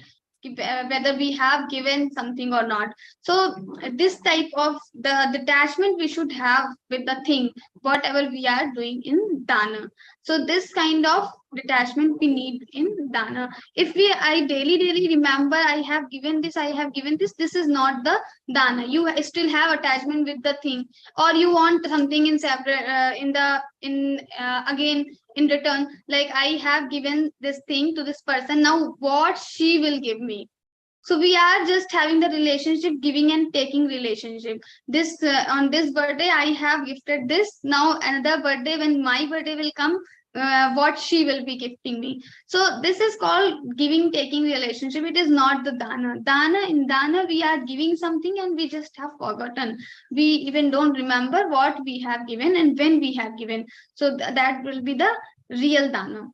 whether we have given something or not. So this type of the detachment we should have with the thing, whatever we are doing in dana. So this kind of detachment we need in dana. If I daily remember, I have given this, this is not the dana. You still have attachment with the thing, or you want something in separate again in return, like I have given this thing to this person, now what she will give me. So we are just having the relationship, giving and taking relationship. This on this birthday I have gifted this. Now another birthday, when my birthday will come, what she will be gifting me. So this is called giving taking relationship. It is not the dana. In dana we are giving something and we just have forgotten. We even don't remember what we have given and when we have given. So that will be the real dana.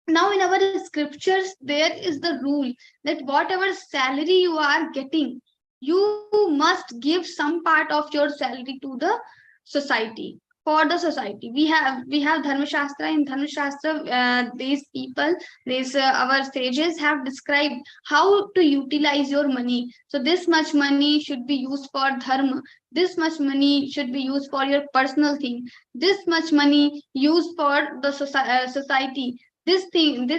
Now in our scriptures there is the rule that whatever salary you are getting, you must give some part of your salary to the society, for the society. We have Dharma Shastra. In Dharma Shastra, these people, our sages have described how to utilize your money. So this much money should be used for dharma, this much money should be used for your personal thing, this much money used for the society, this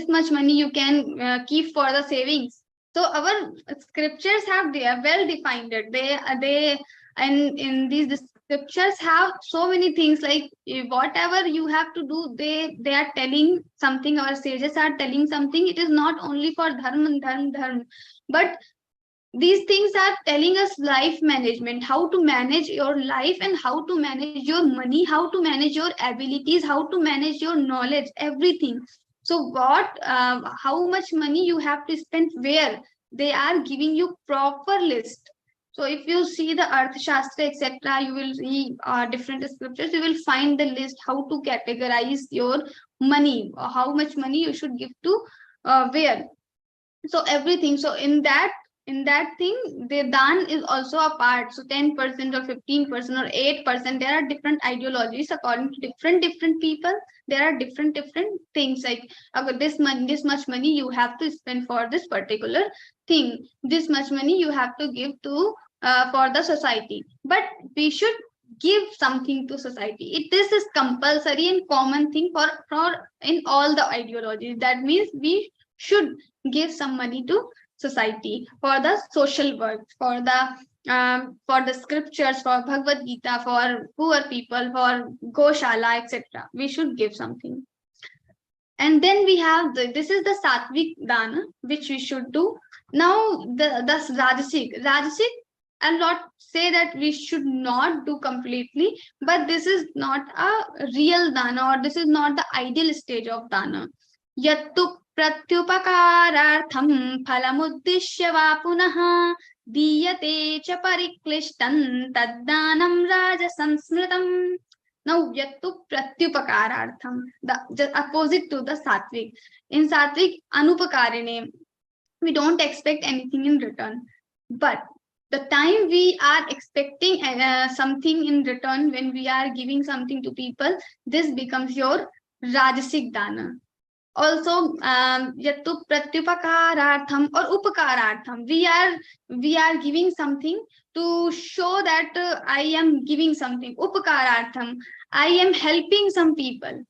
much money you can keep for the savings. So our scriptures they are well defined it. They and in these scriptures have so many things, like whatever you have to do, they are telling something. Our sages are telling something. It is not only for dharma, but these things are telling us life management, how to manage your life and how to manage your money, how to manage your abilities, how to manage your knowledge, everything. So how much money you have to spend where, they are giving you proper list. So if you see the Arthashastra, etc., you will see different scriptures, you will find the list how to categorize your money, how much money you should give to where. So everything. So in that thing, the dan is also a part. So 10% or 15% or 8%, there are different ideologies according to different people. There are different things, like this much money you have to spend for this particular thing, this much money you have to give to for the society. But we should give something to society. This is compulsory and common thing for in all the ideologies. That means we should give some money to society for the social work, for the scriptures, for Bhagavad-Gītā, for poor people, for Goshala, etc. We should give something. And then we have this is the Sattvic Dana, which we should do. Now the Rajasic, I'll not say that we should not do completely, but this is not a real dana, or this is not the ideal stage of dana. Yattu pratyupakarartham phalamuddishya va punaha diyate cha pariklishtan taddanam rajasansmritam. Now yattu pratyupakarartham, the opposite to the Sattvic. In Sattvic, anupakarine, we don't expect anything in return. But the time we are expecting something in return, when we are giving something to people, this becomes your Rajasic Dana. Also, yattu pratyupakarartham or upakarartham, we are giving something to show that I am giving something. Upakarartham, I am helping some people.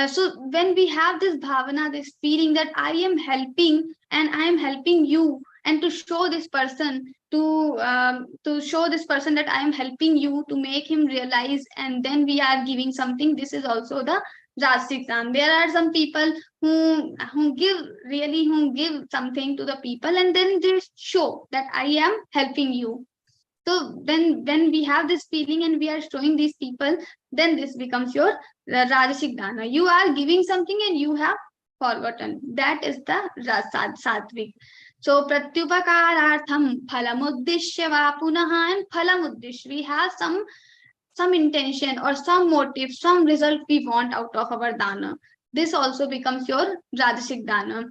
So when we have this bhavana, this feeling that I am helping and I am helping you, and to show this person, to show this person that I am helping you, to make him realize, and then we are giving something. This is also the Rajasic Dana. There are some people who give something to the people, and then they show that I am helping you. So then when we have this feeling and we are showing these people, then this becomes your Rajasic Dana. You are giving something and you have forgotten. That is the Sattvic. So pratyupakarartham phalamuddishya va punaha, and phalamuddishya, we have some intention or some motive, some result we want out of our dana. This also becomes your Rajasic Dana.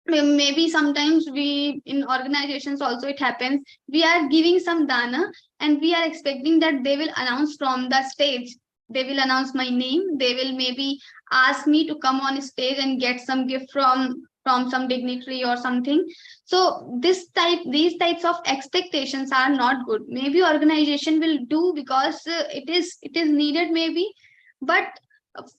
Maybe sometimes we, in organizations also it happens, we are giving some dana and we are expecting that they will announce from the stage, they will announce my name, they will maybe ask me to come on stage and get some gift from some dignitary or something. So these types of expectations are not good. Maybe organization will do because it is needed maybe, but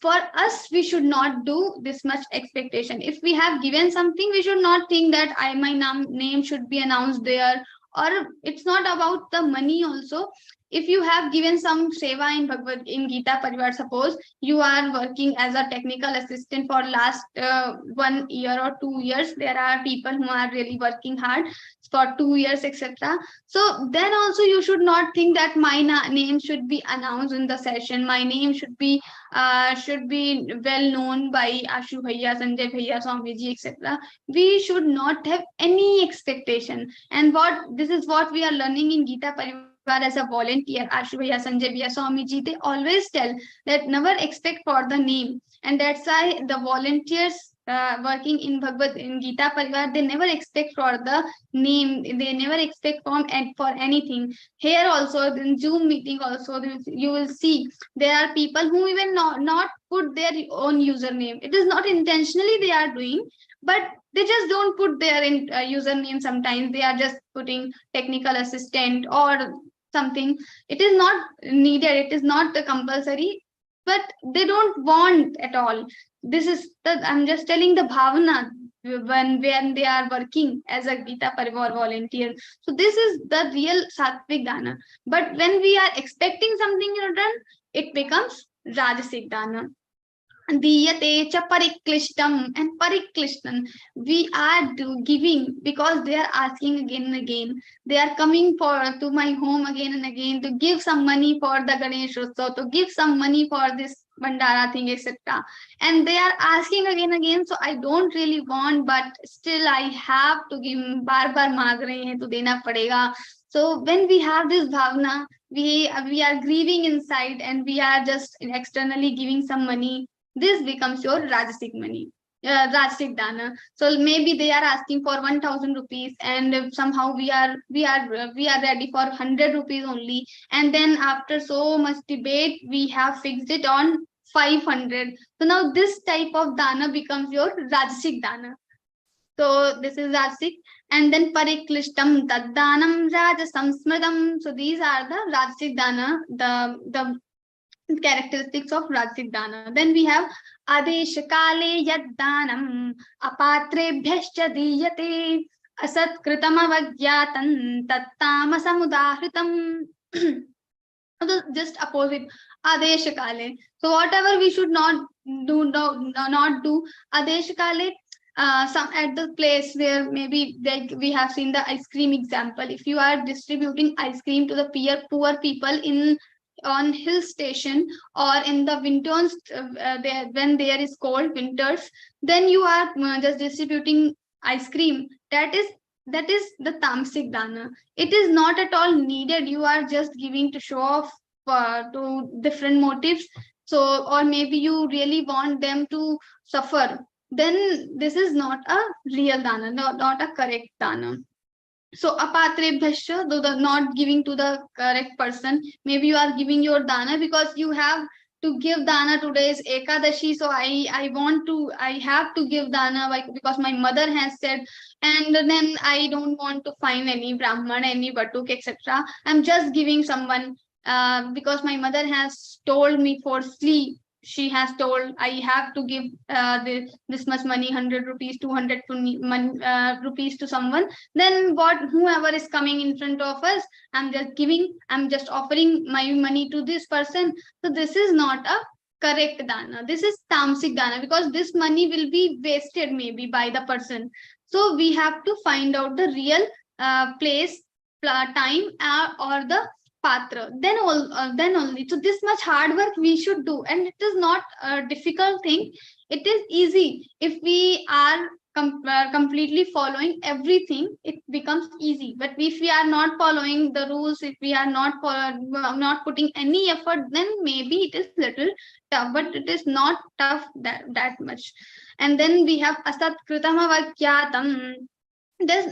for us we should not do this much expectation. If we have given something, we should not think that my name should be announced there. Or it's not about the money also. if you have given some seva in Geeta Parivar, suppose you are working as a technical assistant for last 1 year or 2 years, there are people who are really working hard for 2 years, etc. So then also you should not think that my name should be announced in the session. My name should be well known by Ashu Bhaiya, Sanjay Bhaiya, Swamiji, etc. We should not have any expectation. And this is what we are learning in Geeta Parivar as a volunteer. Ashu Bhaiya, Sanjay Bhaiya, Swamiji, they always tell that never expect for the name. And that's why the volunteers working in Geeta Parivar, they never expect for the name. They never expect for anything. Here also, in Zoom meeting also, you will see there are people who even not put their own username. It is not intentionally they are doing, but they just don't put their username. Sometimes they are just putting technical assistant or something. It is not needed. It is not compulsory, but they don't want at all. This is I'm just telling the bhavana when they are working as a Geeta Parivar volunteer. So this is the real sattvic dana. But when we are expecting something in return, it becomes rajasic dana. Diyate cha pariklishtam, and pariklishtam we are giving because they are asking again and again. They are coming to my home again and again to give some money for the Ganesh Utsav, to give some money for this Bandara thing, etc. And they are asking again and again. So I don't really want, but still I have to give. Bar maang rahe hain to dena padega. So when we have this bhavana, we are grieving inside and we are just externally giving some money. This becomes your rajasic money, rajasic dana. So maybe they are asking for 1,000 rupees, and somehow we are ready for 100 rupees only. And then after so much debate, we have fixed it on 500. So now this type of dana becomes your rajasic dana. So this is rajasic. And then pariklishtam taddanam rajasam smridam. So these are the rajasic dana, the characteristics of rajasic dana. Then we have adeshakale yaddanam apatrebhyascha diyate asat-kritam avagyatan tattamasamudahritam. Just opposite, adeshakale. So whatever we should not do adeshakale. Some at the place where maybe we have seen the ice cream example. If you are distributing ice cream to the poor people on hill station or in the winters, when there is cold winters, then you are just distributing ice cream. That is the tamasic dana. It is not at all needed. You are just giving to show off to different motives. So, or maybe you really want them to suffer. Then this is not a real dana, not a correct dana. So apatrebhyascha, though the not giving to the correct person, maybe you are giving your dana because you have to give dana. Today is Ekadashi, so I have to give dana because my mother has said, and then I don't want to find any Brahman, any Batuk, etc. I'm just giving someone because my mother has told me forcefully. She has told I have to give this much money, 100 rupees, 200 rupees to someone. Then whoever is coming in front of us, I'm just offering my money to this person. So this is not a correct dana. This is tamasic dana because this money will be wasted maybe by the person. So we have to find out the real place, time, or the patra, then only. So this much hard work we should do, and it is not a difficult thing. It is easy. If we are completely following everything, it becomes easy. But if we are not following the rules, if we are not putting any effort, then maybe it is little tough, but it is not tough that much. And then we have asat-kritam avagyatam. This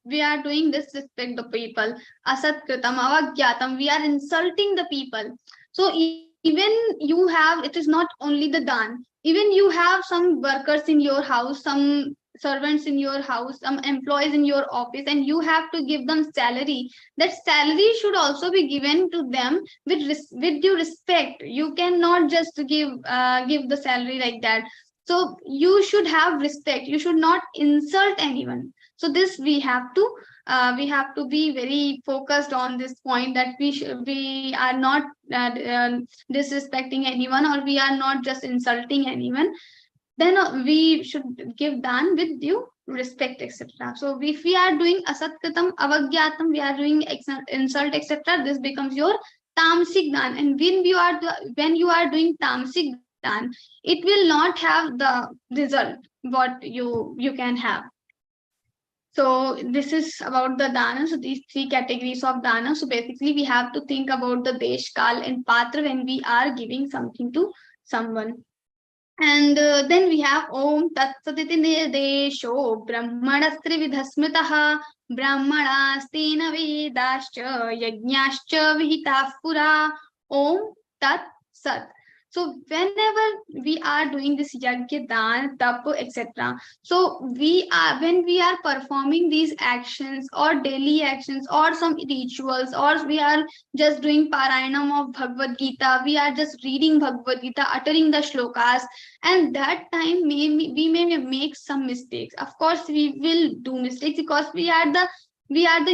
we are doing disrespect the people. Asat kritam avagyatam, we are insulting the people. So even you have, it is not only the dan, even you have some workers in your house, some servants in your house, some employees in your office, and you have to give them salary. That salary should also be given to them with due respect. You cannot just give the salary like that. So you should have respect. You should not insult anyone. So this we have to we have to be very focused on this point, that we are not disrespecting anyone, or we are not just insulting anyone. Then we should give dan with due respect, etc. So if we are doing asatkritam, avagyatam, we are doing insult, etc., this becomes your tamasic dan. And when you are doing tamasic dan, it will not have the result what you can have. So this is about the dana. So these three categories of dana. So basically we have to think about the desh, kal, and patra when we are giving something to someone. And then we have Om Tat Saditi Nirdesho Brahmanastri Vidhasmitaha Brahmanastina Vedascha Yajnascha Vihitah Pura Om Tat Sat. So whenever we are doing this yajna, dan, tap, etc., so when we are performing these actions or daily actions or some rituals, or we are just doing parayanam of Bhagavad-Gītā, we are just reading Bhagavad-Gītā, uttering the shlokas, and that time we may make some mistakes. Of course, we will do mistakes because we are the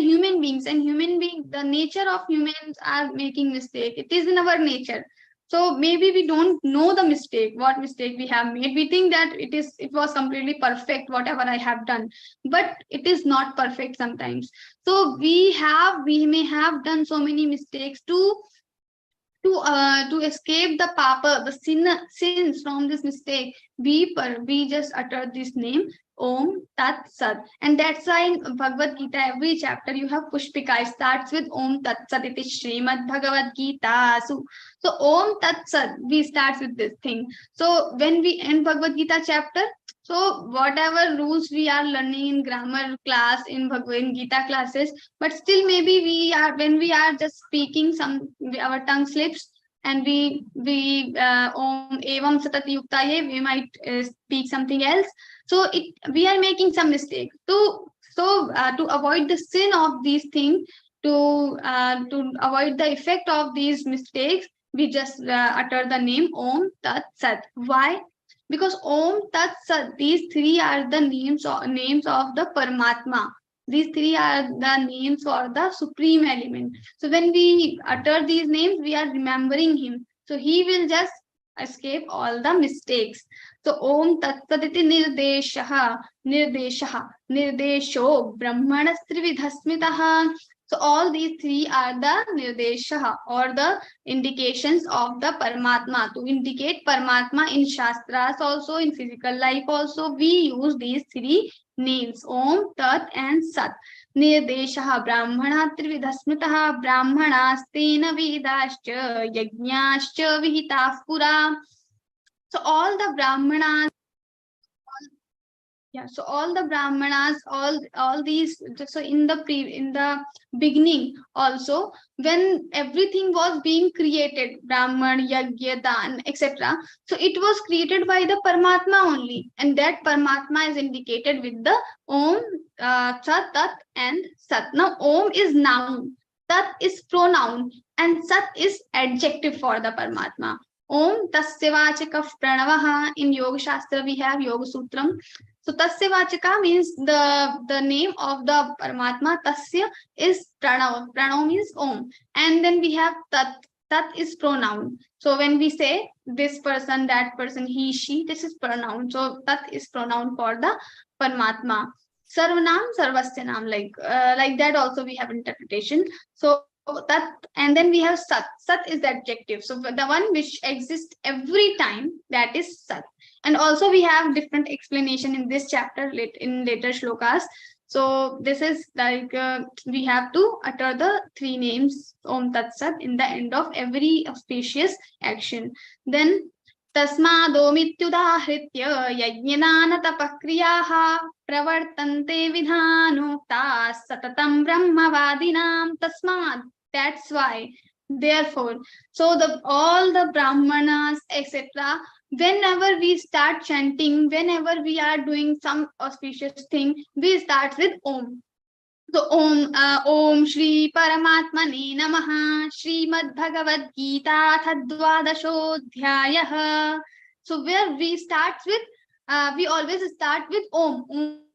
human beings, and the nature of humans are making mistake. It is in our nature. So maybe we don't know the mistake, what mistake we have made. We think that it was completely perfect, whatever I have done, but it is not perfect sometimes. So we may have done so many mistakes to escape the papa, the sins from this mistake. We just utter this name Om Tat Sat, and that's why in Bhagavad Gita every chapter you have Pushpika. It starts with Om Tat Sat. It is Śrīmad-Bhagavadgītā. So Om Tat Sat, we start with this thing. So when we end Bhagavad Gita chapter, so whatever rules we are learning in grammar class, in Bhagavad Gita classes, but still maybe when we are just speaking, our tongue slips, and we Om Evam Satati Yuktaye, we might speak something else. So we are making some mistake. To avoid the sin of these things, to avoid the effect of these mistakes, we just utter the name Om Tat Sat. Why? Because Om Tat Sat, these three are the names of the Paramatma. These three are the names for the supreme element. So when we utter these names, we are remembering him. So he will just escape all the mistakes. So Om Tat Saditi Nirdesho Brahmanastri Vidhasmitaha. So all these three are the Nirdesha, or the indications of the Paramatma. To indicate Paramatma in Shastras also, in physical life also, we use these three names, Om, Tat, and Sat. Nirdesha Brahmanatri Vidhasmitaha Brahmanastena Vedascha Yajnascha Vihitah Pura. So all the Brahmanas, so all the Brahmanas, all these, so in the beginning also, when everything was being created, Brahman, Yajna, Dan, etc., so it was created by the Paramatma only, and that Paramatma is indicated with the Om, Sat, Tat, and Sat. Now Om is noun, Tat is pronoun, and Sat is adjective for the Paramatma. Om Tasya Vachaka Pranavaha. In Yoga Shastra we have Yoga Sutram. So Tasya Vachaka means the name of the Paramatma. Tasya is Pranav. Pranav means Om. And then we have Tat. Tat is pronoun. So when we say this person, that person, he, she, this is pronoun. So Tat is pronoun for the Paramatma. Sarvanam, Sarvasya Nam, like that also we have interpretation. So that, and then we have Sat. Sat is the adjective. So the one which exists every time, that is Sat. And also we have different explanation in this chapter in later shlokas. So this is like we have to utter the three names Om Tat Sat in the end of every auspicious action. Then Tasmadomityudahritya yajnana tapakriyaha pravartante vidhanukta satatam brahmavadinam tasmad. That's why, therefore, so all the Brahmanas, etc., whenever we start chanting, whenever we are doing some auspicious thing, we start with Om. So Om Shri Paramatmane Namaha Śrīmad-Bhagavadgītā Dvadashodhyayah. So where we start with, we always start with Om.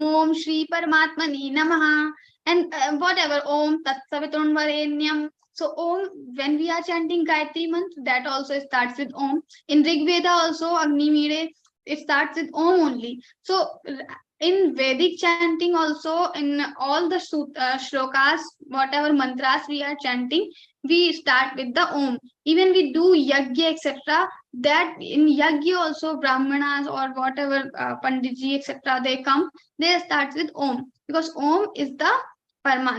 Om Shri Paramatmane Namaha. And whatever, Om Tat Savitur Varenyam. So Om, when we are chanting Gayatri mantra, that also starts with Om. In Rig Veda also, Agni Mire, it starts with Om only. So in Vedic chanting also, in all the shlokas, whatever mantras we are chanting, we start with the Om. Even we do yajna, etc. That in yajna also, Brahmanas or whatever Panditji, etc. they come, they start with Om, because Om is the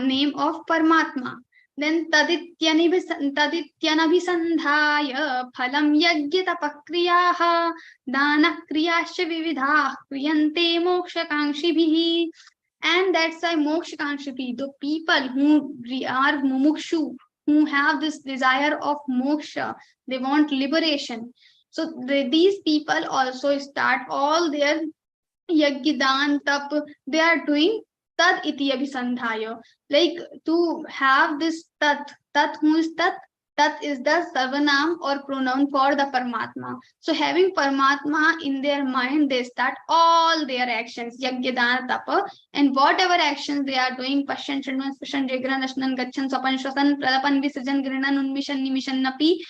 name of Paramatma. Then tadityanabhisandhaya phalam yajna tapakriyaha dana kriyascha vividha kriyante mokshakankshibhi. And that's why mokshakankshibhi, the people who are mumukshu, who have this desire of moksha, they want liberation. So these people also start all their yajna, tap, they are doing tad iti abhisandhaya, like to have this tat. Who is tat? Tat is the sarvanam or pronoun for the Paramatma. So having Paramatma in their mind, they start all their actions, yajna, dana, tapa, and whatever actions they are doing, pashan, shrinvan, spashan, jagran, ashnan, gachan, swapan, shwasan, pradapan, visajan, grinan, unmishan, nimishan, napi,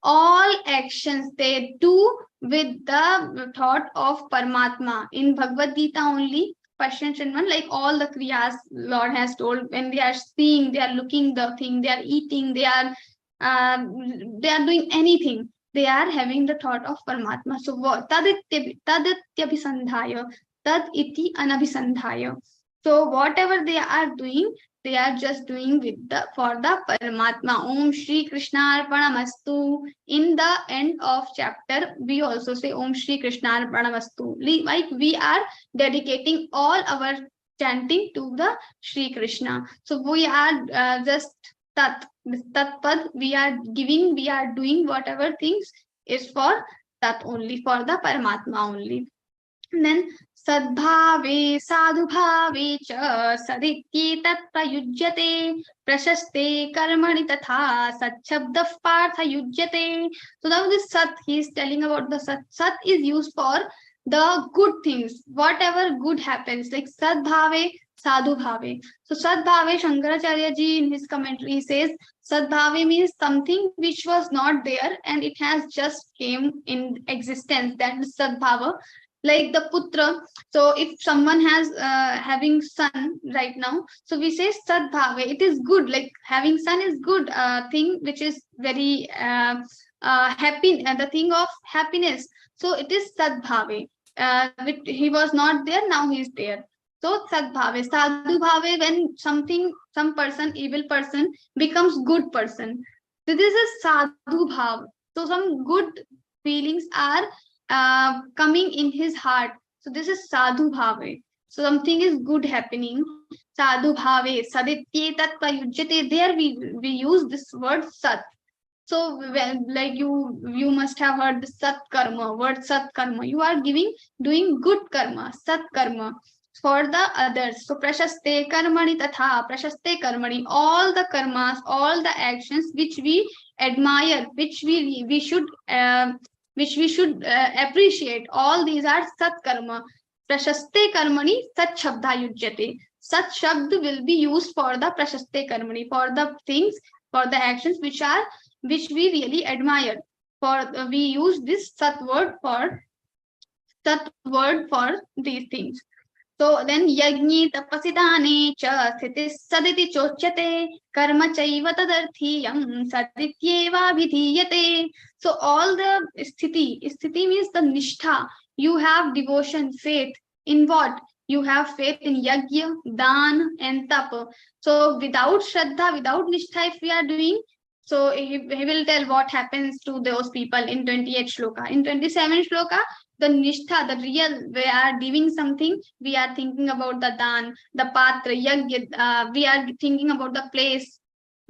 all actions they do with the thought of Paramatma. In Bhagavad Gita only, Pashan Shrinvan, like all the kriyas Lord has told, when they are seeing, they are looking the thing, they are eating, they are doing anything, they are having the thought of Paramatma. So tadityabhisandhaya, tad iti anabhisandhaya. So whatever they are doing, they are just doing with for the Paramatma. Om Shri Krishna Arpanamastu. In the end of chapter, we also say Om Shri Krishna Arpanamastu. Like we are dedicating all our chanting to the Shri Krishna. So we are just tat. This tat pad we are giving, we are doing whatever things is for tat only, for the Paramatma only. And then Sadbhave sadhubhave cha sadityetat prayujyate prashaste karmani tatha satchabda partha yujyate. So now this sat, he is telling about the sat. Sat is used for the good things, whatever good happens, like sadbhave, sadhubhave. So sadbhave, Shankaracharya ji in his commentary he says sadbhave means something which was not there and it has just came in existence. That is sadbhava. Like the putra, so if someone has having son right now, so we say sadbhave, it is good, like having son is good thing which is very happy, the thing of happiness. So it is sadbhave. He was not there, now he is there. So sadbhave. Sadhubhave, when something, some person, evil person becomes good person. So this is sadhubhav. So some good feelings are coming in his heart. So this is sadhu bhave. So something is good happening. Sadhu bhave, sadityetat prayujyate. There we use this word sat. So when, like you must have heard the sat karma, word sat karma. You are doing good karma, sat karma for the others. So prashaste karmani tatha, prashaste karmani, all the karmas, all the actions which we admire, which we should appreciate, all these are sat karma. Prashaste karmani sat shabda yujyate. Sat shabd will be used for the prashaste karmani, for the things, for the actions which we really admire. For we use this sat word for these things. So then yajni tapasidane cha sthiti saditi chochate karma chaiva tadarthiyam sadityeva vidhiyate. So all the sthiti means the nishtha. You have devotion, faith in what? You have faith in yajna, dan and tapa. So without shraddha, without nishtha, if we are doing, so he will tell what happens to those people in 28 shloka. In 27 shloka, the nishtha, the real, we are giving something, we are thinking about the dan, the patra, yajna, we are thinking about the place,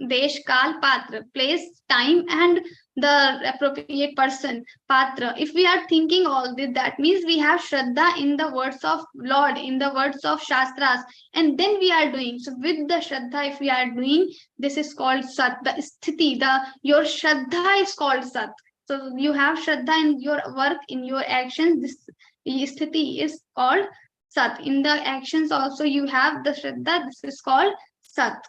desh, kal, patra, place, time, and the appropriate person, patra. If we are thinking all this, that means we have shraddha in the words of Lord, in the words of Shastras, and then we are doing. So with the shraddha, if we are doing, this is called sat. The sthiti, your shraddha is called sat. So you have shraddha in your work, in your actions. This sthiti is called sat. In the actions also you have the shraddha. This is called Sat.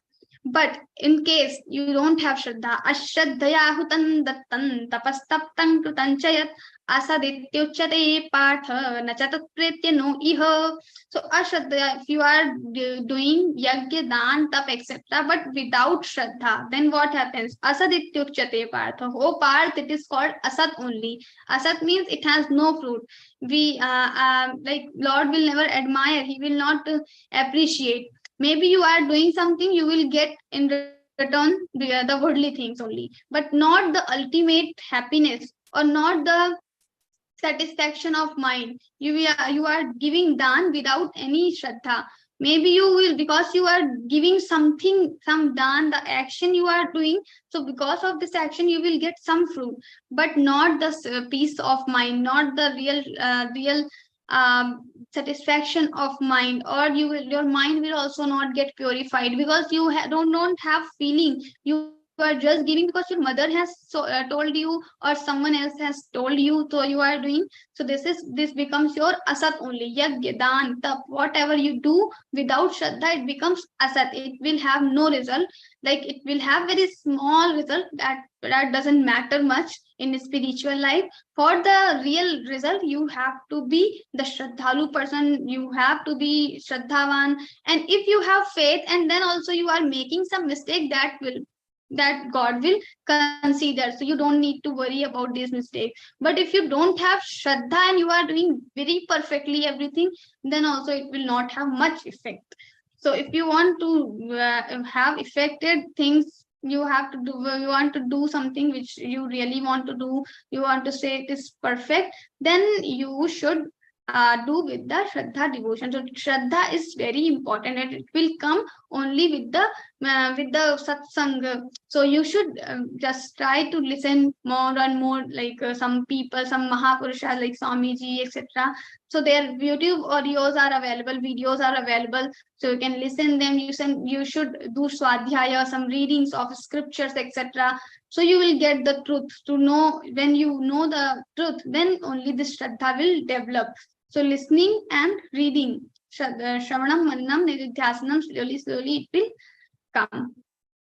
But in case you don't have Shraddha, Ashraddhaya hutan dattan tapastaptan krutanchayat asadityuchate partha nachatat pritya no iha. So Ashraddhaya, if you are doing yagya, dan, tap, etc., but without Shraddha, then what happens? Asadityuchate partha. Oh Parth, it is called Asat only. Asat means it has no fruit. We like Lord will never admire, he will not appreciate. Maybe you are doing something, you will get in return the worldly things only, but not the ultimate happiness or not the satisfaction of mind. You are giving dan without any Shraddha. Maybe you will, because you are giving something, some dan, the action you are doing. So because of this action, you will get some fruit, but not the peace of mind, not the real satisfaction of mind, or your mind will also not get purified because you don't have feeling. You are just giving because your mother has told you or someone else has told you, so you are doing. So this becomes your asat only. Yagya, dan, tap, whatever you do without Shraddha, it becomes asat. It will have no result. Like it will have very small result that doesn't matter much in spiritual life. For the real result, you have to be the Shraddhalu person. You have to be Shraddhavan. And if you have faith and then also you are making some mistake, that God will consider. So you don't need to worry about these mistakes. But if you don't have Shraddha and you are doing very perfectly everything, then also it will not have much effect. So if you want to have effected things, you want to do something which you really want to do, you want to say it is perfect, then you should do with the Shraddha devotion. So Shraddha is very important and it will come only with the satsang. So you should just try to listen more and more, like some people, some Mahapurushas like Swamiji, etc. So their YouTube audios are available, videos are available. So you can listen them. You should do swadhyaya, some readings of scriptures, etc. So you will get the truth. To know, when you know the truth, then only this Shraddha will develop. So listening and reading, Shravanam, Manam, Nididhyasanam, slowly it will come.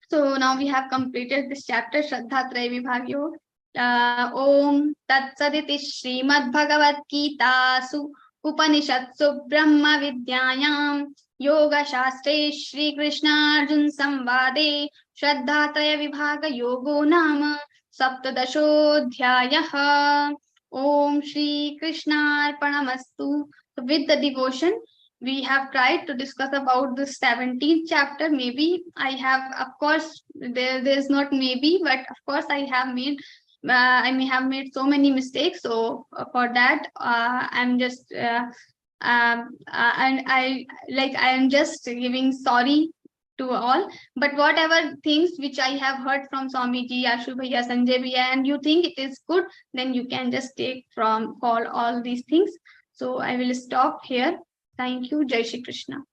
So now we have completed this chapter, Shraddha Traya Vibhagyo. Om Tat Saditi Śrīmad-Bhagavadgītā Su Upanishadsu Brahma Vidyayam Yoga Shastre Shri Krishna Arjun Samvade Shraddha Traya Vibhaga Yogo Nama Saptadashodhyayah. Om Shri Krishna Arpanamastu. So with the devotion, we have tried to discuss about the 17th chapter. Maybe I have, of course, there's not maybe, but of course I have made, I may have made so many mistakes. So for that, I'm just, and I am just giving sorry to all. But whatever things which I have heard from Swamiji, Ashu Bhaiya, Sanjay Bhaiya, and you think it is good, then you can just take from all these things. So I will stop here. Thank you. Jai Shri Krishna.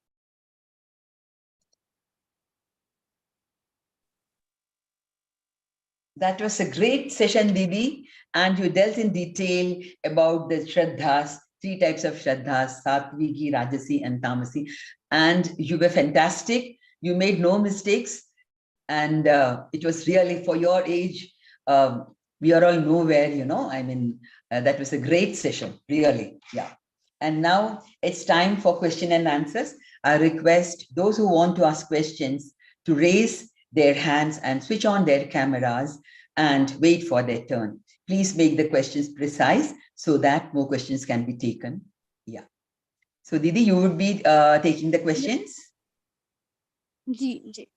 That was a great session, Didi, and you dealt in detail about the Shraddhas, 3 types of Shraddhas, Satviki, Rajasi, and Tamasi. And you were fantastic. You made no mistakes. And it was really, for your age, we are all nowhere, you know. I mean, that was a great session, really. Yeah. And now it's time for question and answers. I request those who want to ask questions to raise their hands and switch on their cameras and wait for their turn. Please make the questions precise so that more questions can be taken. Yeah. So Didi, you would be taking the questions? Ji.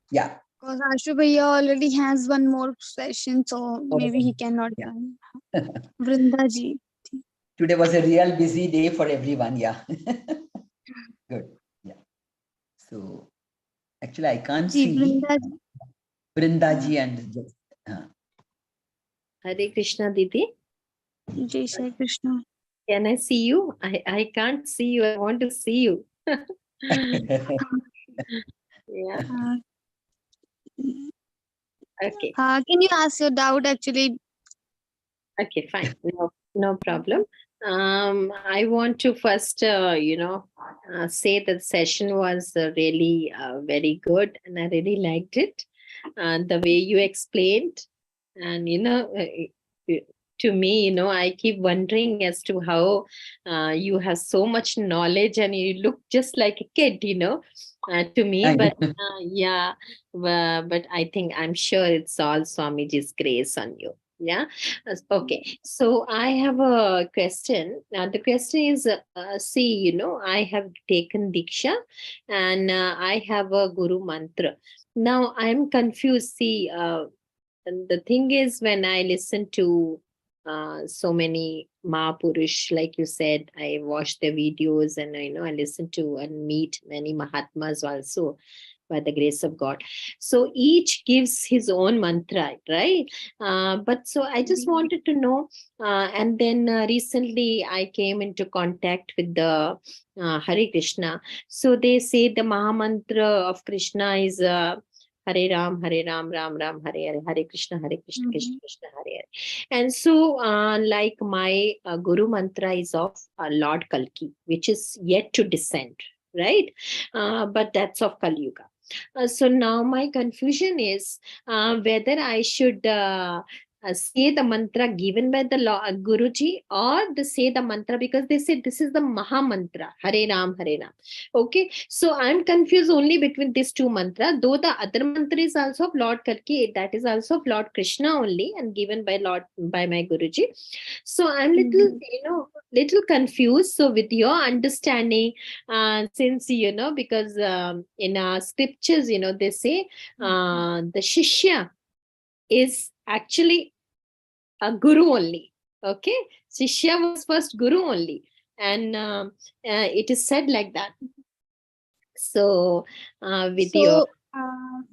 Yeah. Because Ashu Bhaiya already has one more session, so maybe he cannot Yeah. join. Vrinda ji. Today was a real busy day for everyone. Yeah. Good. Yeah. So actually, I can't Ji, see Vrinda ji. Vrindaji and just. Hare Krishna, Didi. Jai Shri Krishna. Can I see you? I can't see you. I want to see you. Yeah. Okay. Can you ask your doubt actually? Okay, fine. No problem. I want to first, say that session was really very good, and I really liked it. The way you explained, and to me, I keep wondering as to how you have so much knowledge, and you look just like a kid, to me. But yeah, but I'm sure it's all Swamiji's grace on you. Yeah. Okay. So I have a question. Now the question is, see, I have taken Diksha, and I have a Guru mantra. Now I'm confused. See, and the thing is, when I listen to so many Mahapurush, like you said, I watch their videos, and I listen to and meet many Mahatmas also, by the grace of God. So each gives his own mantra, right? But so I just wanted to know, and then recently I came into contact with the Hare Krishna. So they say the Maha mantra of Krishna is Hare Ram, Ram Ram, Hare Hare, Hare Krishna, Krishna Krishna, Hare Hare. And so, like my Guru mantra is of Lord Kalki, which is yet to descend, right? But that's of Kali Yuga. So now my confusion is whether I should say the mantra given by the Guruji, or say the mantra, because they say this is the Maha mantra, Hare Ram, Hare Ram. Okay, so I'm confused only between these two mantras, though the other mantra is also of Lord Kalki, that is also of Lord Krishna only, and given by my Guruji. So I'm little confused. So with your understanding, since because in our scriptures, they say the Shishya is actually a Guru only. Okay, Shishya was first Guru only, and it is said like that. So with your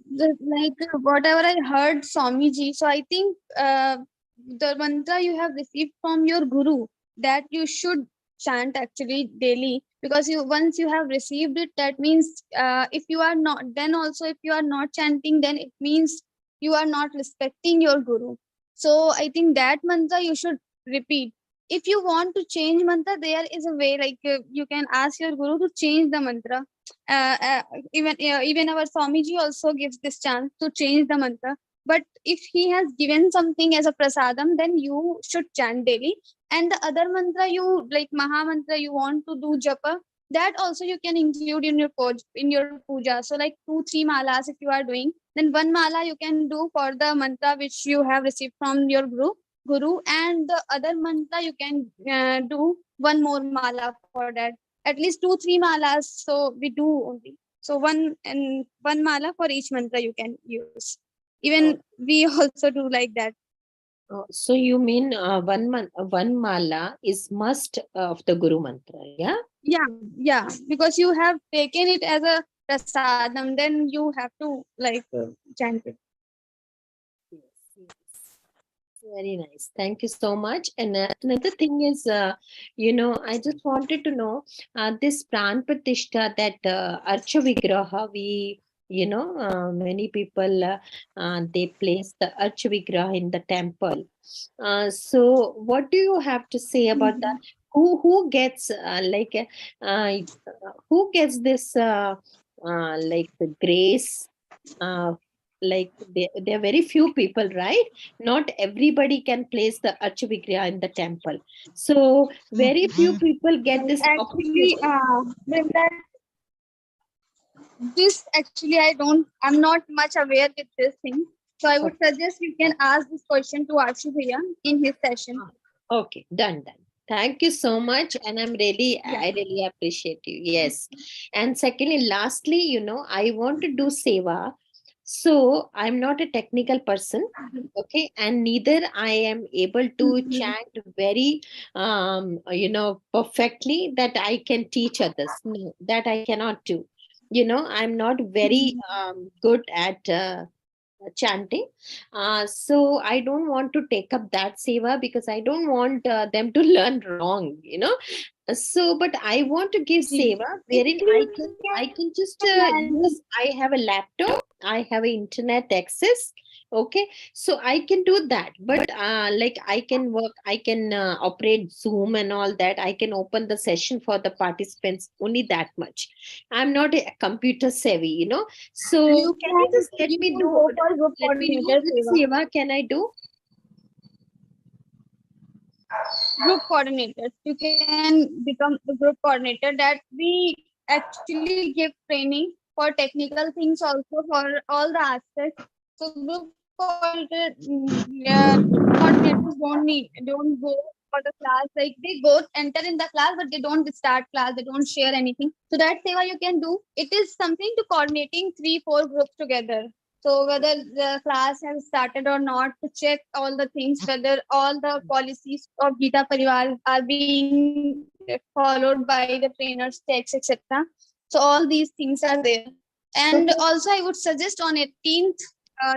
whatever I heard Swamiji, so I think the mantra you have received from your Guru, that you should chant actually daily, because once you have received it, that means if you are not, then also if you are not chanting, then it means you are not respecting your Guru. So I think that mantra you should repeat. If you want to change mantra, there is a way, like you can ask your Guru to change the mantra. Even our Swamiji also gives this chance to change the mantra. But if he has given something as a prasadam, then you should chant daily. And the other mantra, you like Maha mantra, you want to do japa, that also you can include in your puja. So like 2-3 malas if you are doing, then one mala you can do for the mantra which you have received from your guru, and the other mantra you can do one more mala for that. At least 2-3 malas. So we do only. So one mala for each mantra you can use. Even we also do like that. So you mean one mala is must of the Guru mantra, yeah? Yeah. Because you have taken it as a prasadam, then you have to like chant it. Very nice. Thank you so much. And another thing is, I just wanted to know this Pran Pratishtha, that Archa Vigraha, many people, they place the Archa Vigraha in the temple. So what do you have to say about that? Who gets who gets this like the grace? Like there are very few people, right? Not everybody can place the Archa Vigraha in the temple. So very few people get this Actually, opportunity. this actually I'm not much aware with this thing. So I would suggest you can ask this question to Ashu Bhaiya in his session. Okay, done. Thank you so much. And I really appreciate you. Yes. And secondly, lastly, I want to do seva. So I'm not a technical person. Okay. And neither I am able to chant very, perfectly that I can teach others. No, that I cannot do. I'm not very good at chanting. So I don't want to take up that seva, because I don't want them to learn wrong, So, but I want to give seva wherein I can just use, I have a laptop, I have internet access, Okay, so I can do that, but like I can operate Zoom and all that. I can open the session for the participants, only that much. I'm not a computer savvy, so You can you just let you me can do go for group let me know coordinator, which Seva. seva can I do? Group coordinators. You can become the group coordinator. That we actually give training for technical things also for all the aspects. So group coordinators don't go for the class. Like they go enter in the class, but they don't start class. They don't share anything. So that seva you can do. It is something to coordinating 3-4 groups together. So whether the class has started or not, to check all the things, whether all the policies of Geeta Parivar are being followed by the trainers, checks, etc. So all these things are there. And also I would suggest on 18th,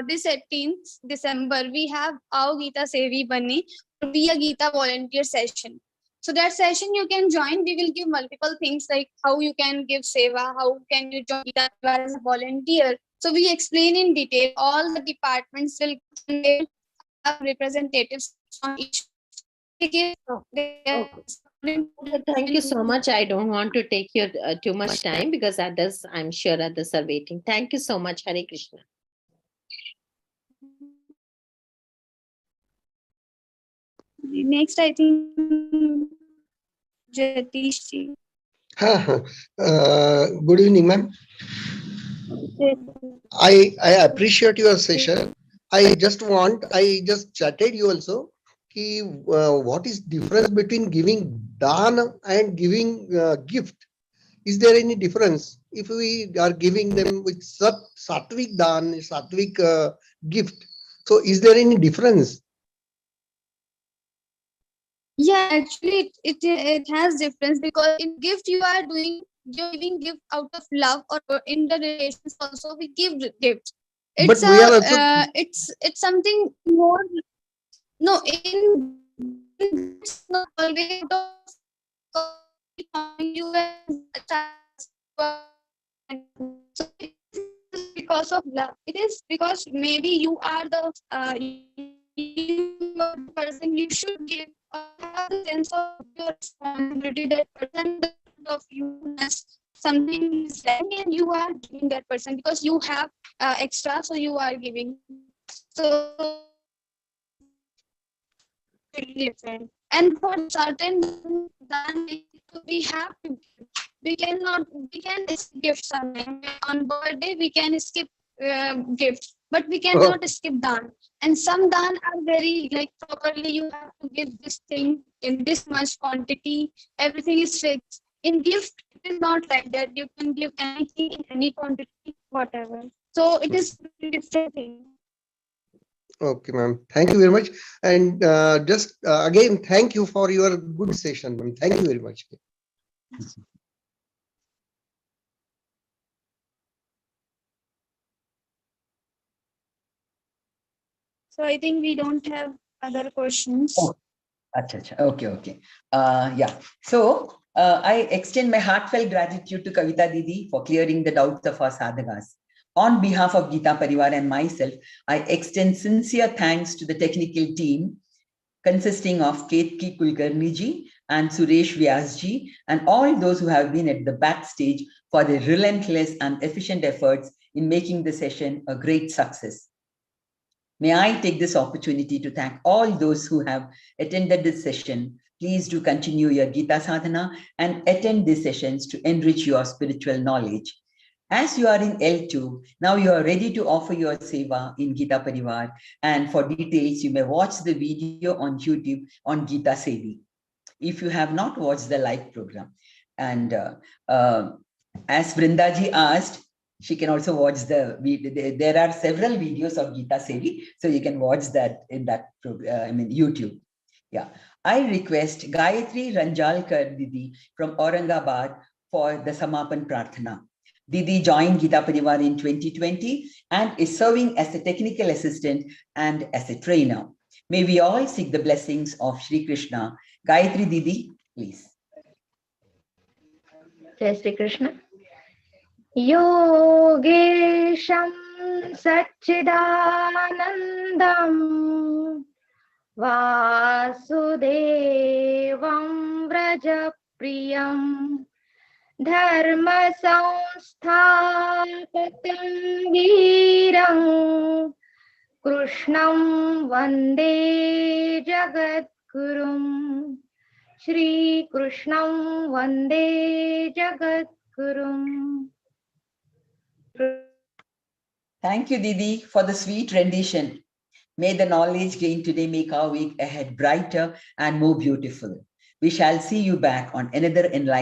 this 18th December, we have our Geeta Sevi Bani, be a Geeta volunteer session. So that session you can join. We will give multiple things like how you can give seva, how can you join Geeta as a volunteer. So we explain in detail. All the departments will have representatives from each. Okay. Okay, thank you so much. I don't want to take your too much time because others, I'm sure others are waiting. Thank you so much. Hare Krishna. Next, I think Jatish ji. Good evening, ma'am. I appreciate your session. I just chatted you also. What is difference between giving dana and giving gift? Is there any difference if we are giving them with sattvic dan, sattvic gift? So is there any difference? Yeah, actually, it has difference because in gift you're giving gift out of love, or in the relations also we give gift. But we are also It's something more. No, it's not always you so it is because of love. It is because maybe you are the you are the person you should give, or have the sense of your responsibility, that person of you has something is lacking and you are giving that person because you have extra, so you are giving. So different. And for certain then we have to give. We can skip something on birthday. We can skip gifts, but we cannot skip dan. And some dan are very like properly. You have to give this thing in this much quantity. Everything is fixed. In gift, it is not like that. You can give anything in any quantity, whatever. So it is a different thing. okay, ma'am. Thank you very much. And just again, thank you for your good session, ma'am. Thank you very much. So I think we don't have other questions. Oh, acha. Okay. Yeah. So I extend my heartfelt gratitude to Kavita Didi for clearing the doubts of our sadhakas. On behalf of Geeta Parivar and myself, I extend sincere thanks to the technical team consisting of Ketki Kulkarni ji and Suresh Vyas ji and all those who have been at the backstage for their relentless and efficient efforts in making the session a great success. May I take this opportunity to thank all those who have attended this session. Please do continue your Geeta Sadhana and attend these sessions to enrich your spiritual knowledge. As you are in L2, now you are ready to offer your seva in Geeta Parivar. And for details, you may watch the video on YouTube on Geeta Sevi, if you have not watched the live program. And as Vrindaji asked, she can also watch the video. There are several videos of Geeta Sevi, so you can watch that in that YouTube. Yeah, I request Gayatri Ranjalkar Didi from Aurangabad for the Samapan Prarthana. Didi joined Geeta Parivar in 2020 and is serving as a technical assistant and as a trainer. May we all seek the blessings of Shri Krishna. Gayatri Didi, please. Jai Shri Krishna. Yogesham सच्चिदानन्दम् वासुदेवं व्रजप्रियम् धर्मसंस्थापकं वीरं कृष्णं वन्दे जगद्गुरुं श्रीकृष्णं वन्दे जगद्गुरुम्. Thank you, Didi, for the sweet rendition. May the knowledge gained today make our week ahead brighter and more beautiful. We shall see you back on another enlightening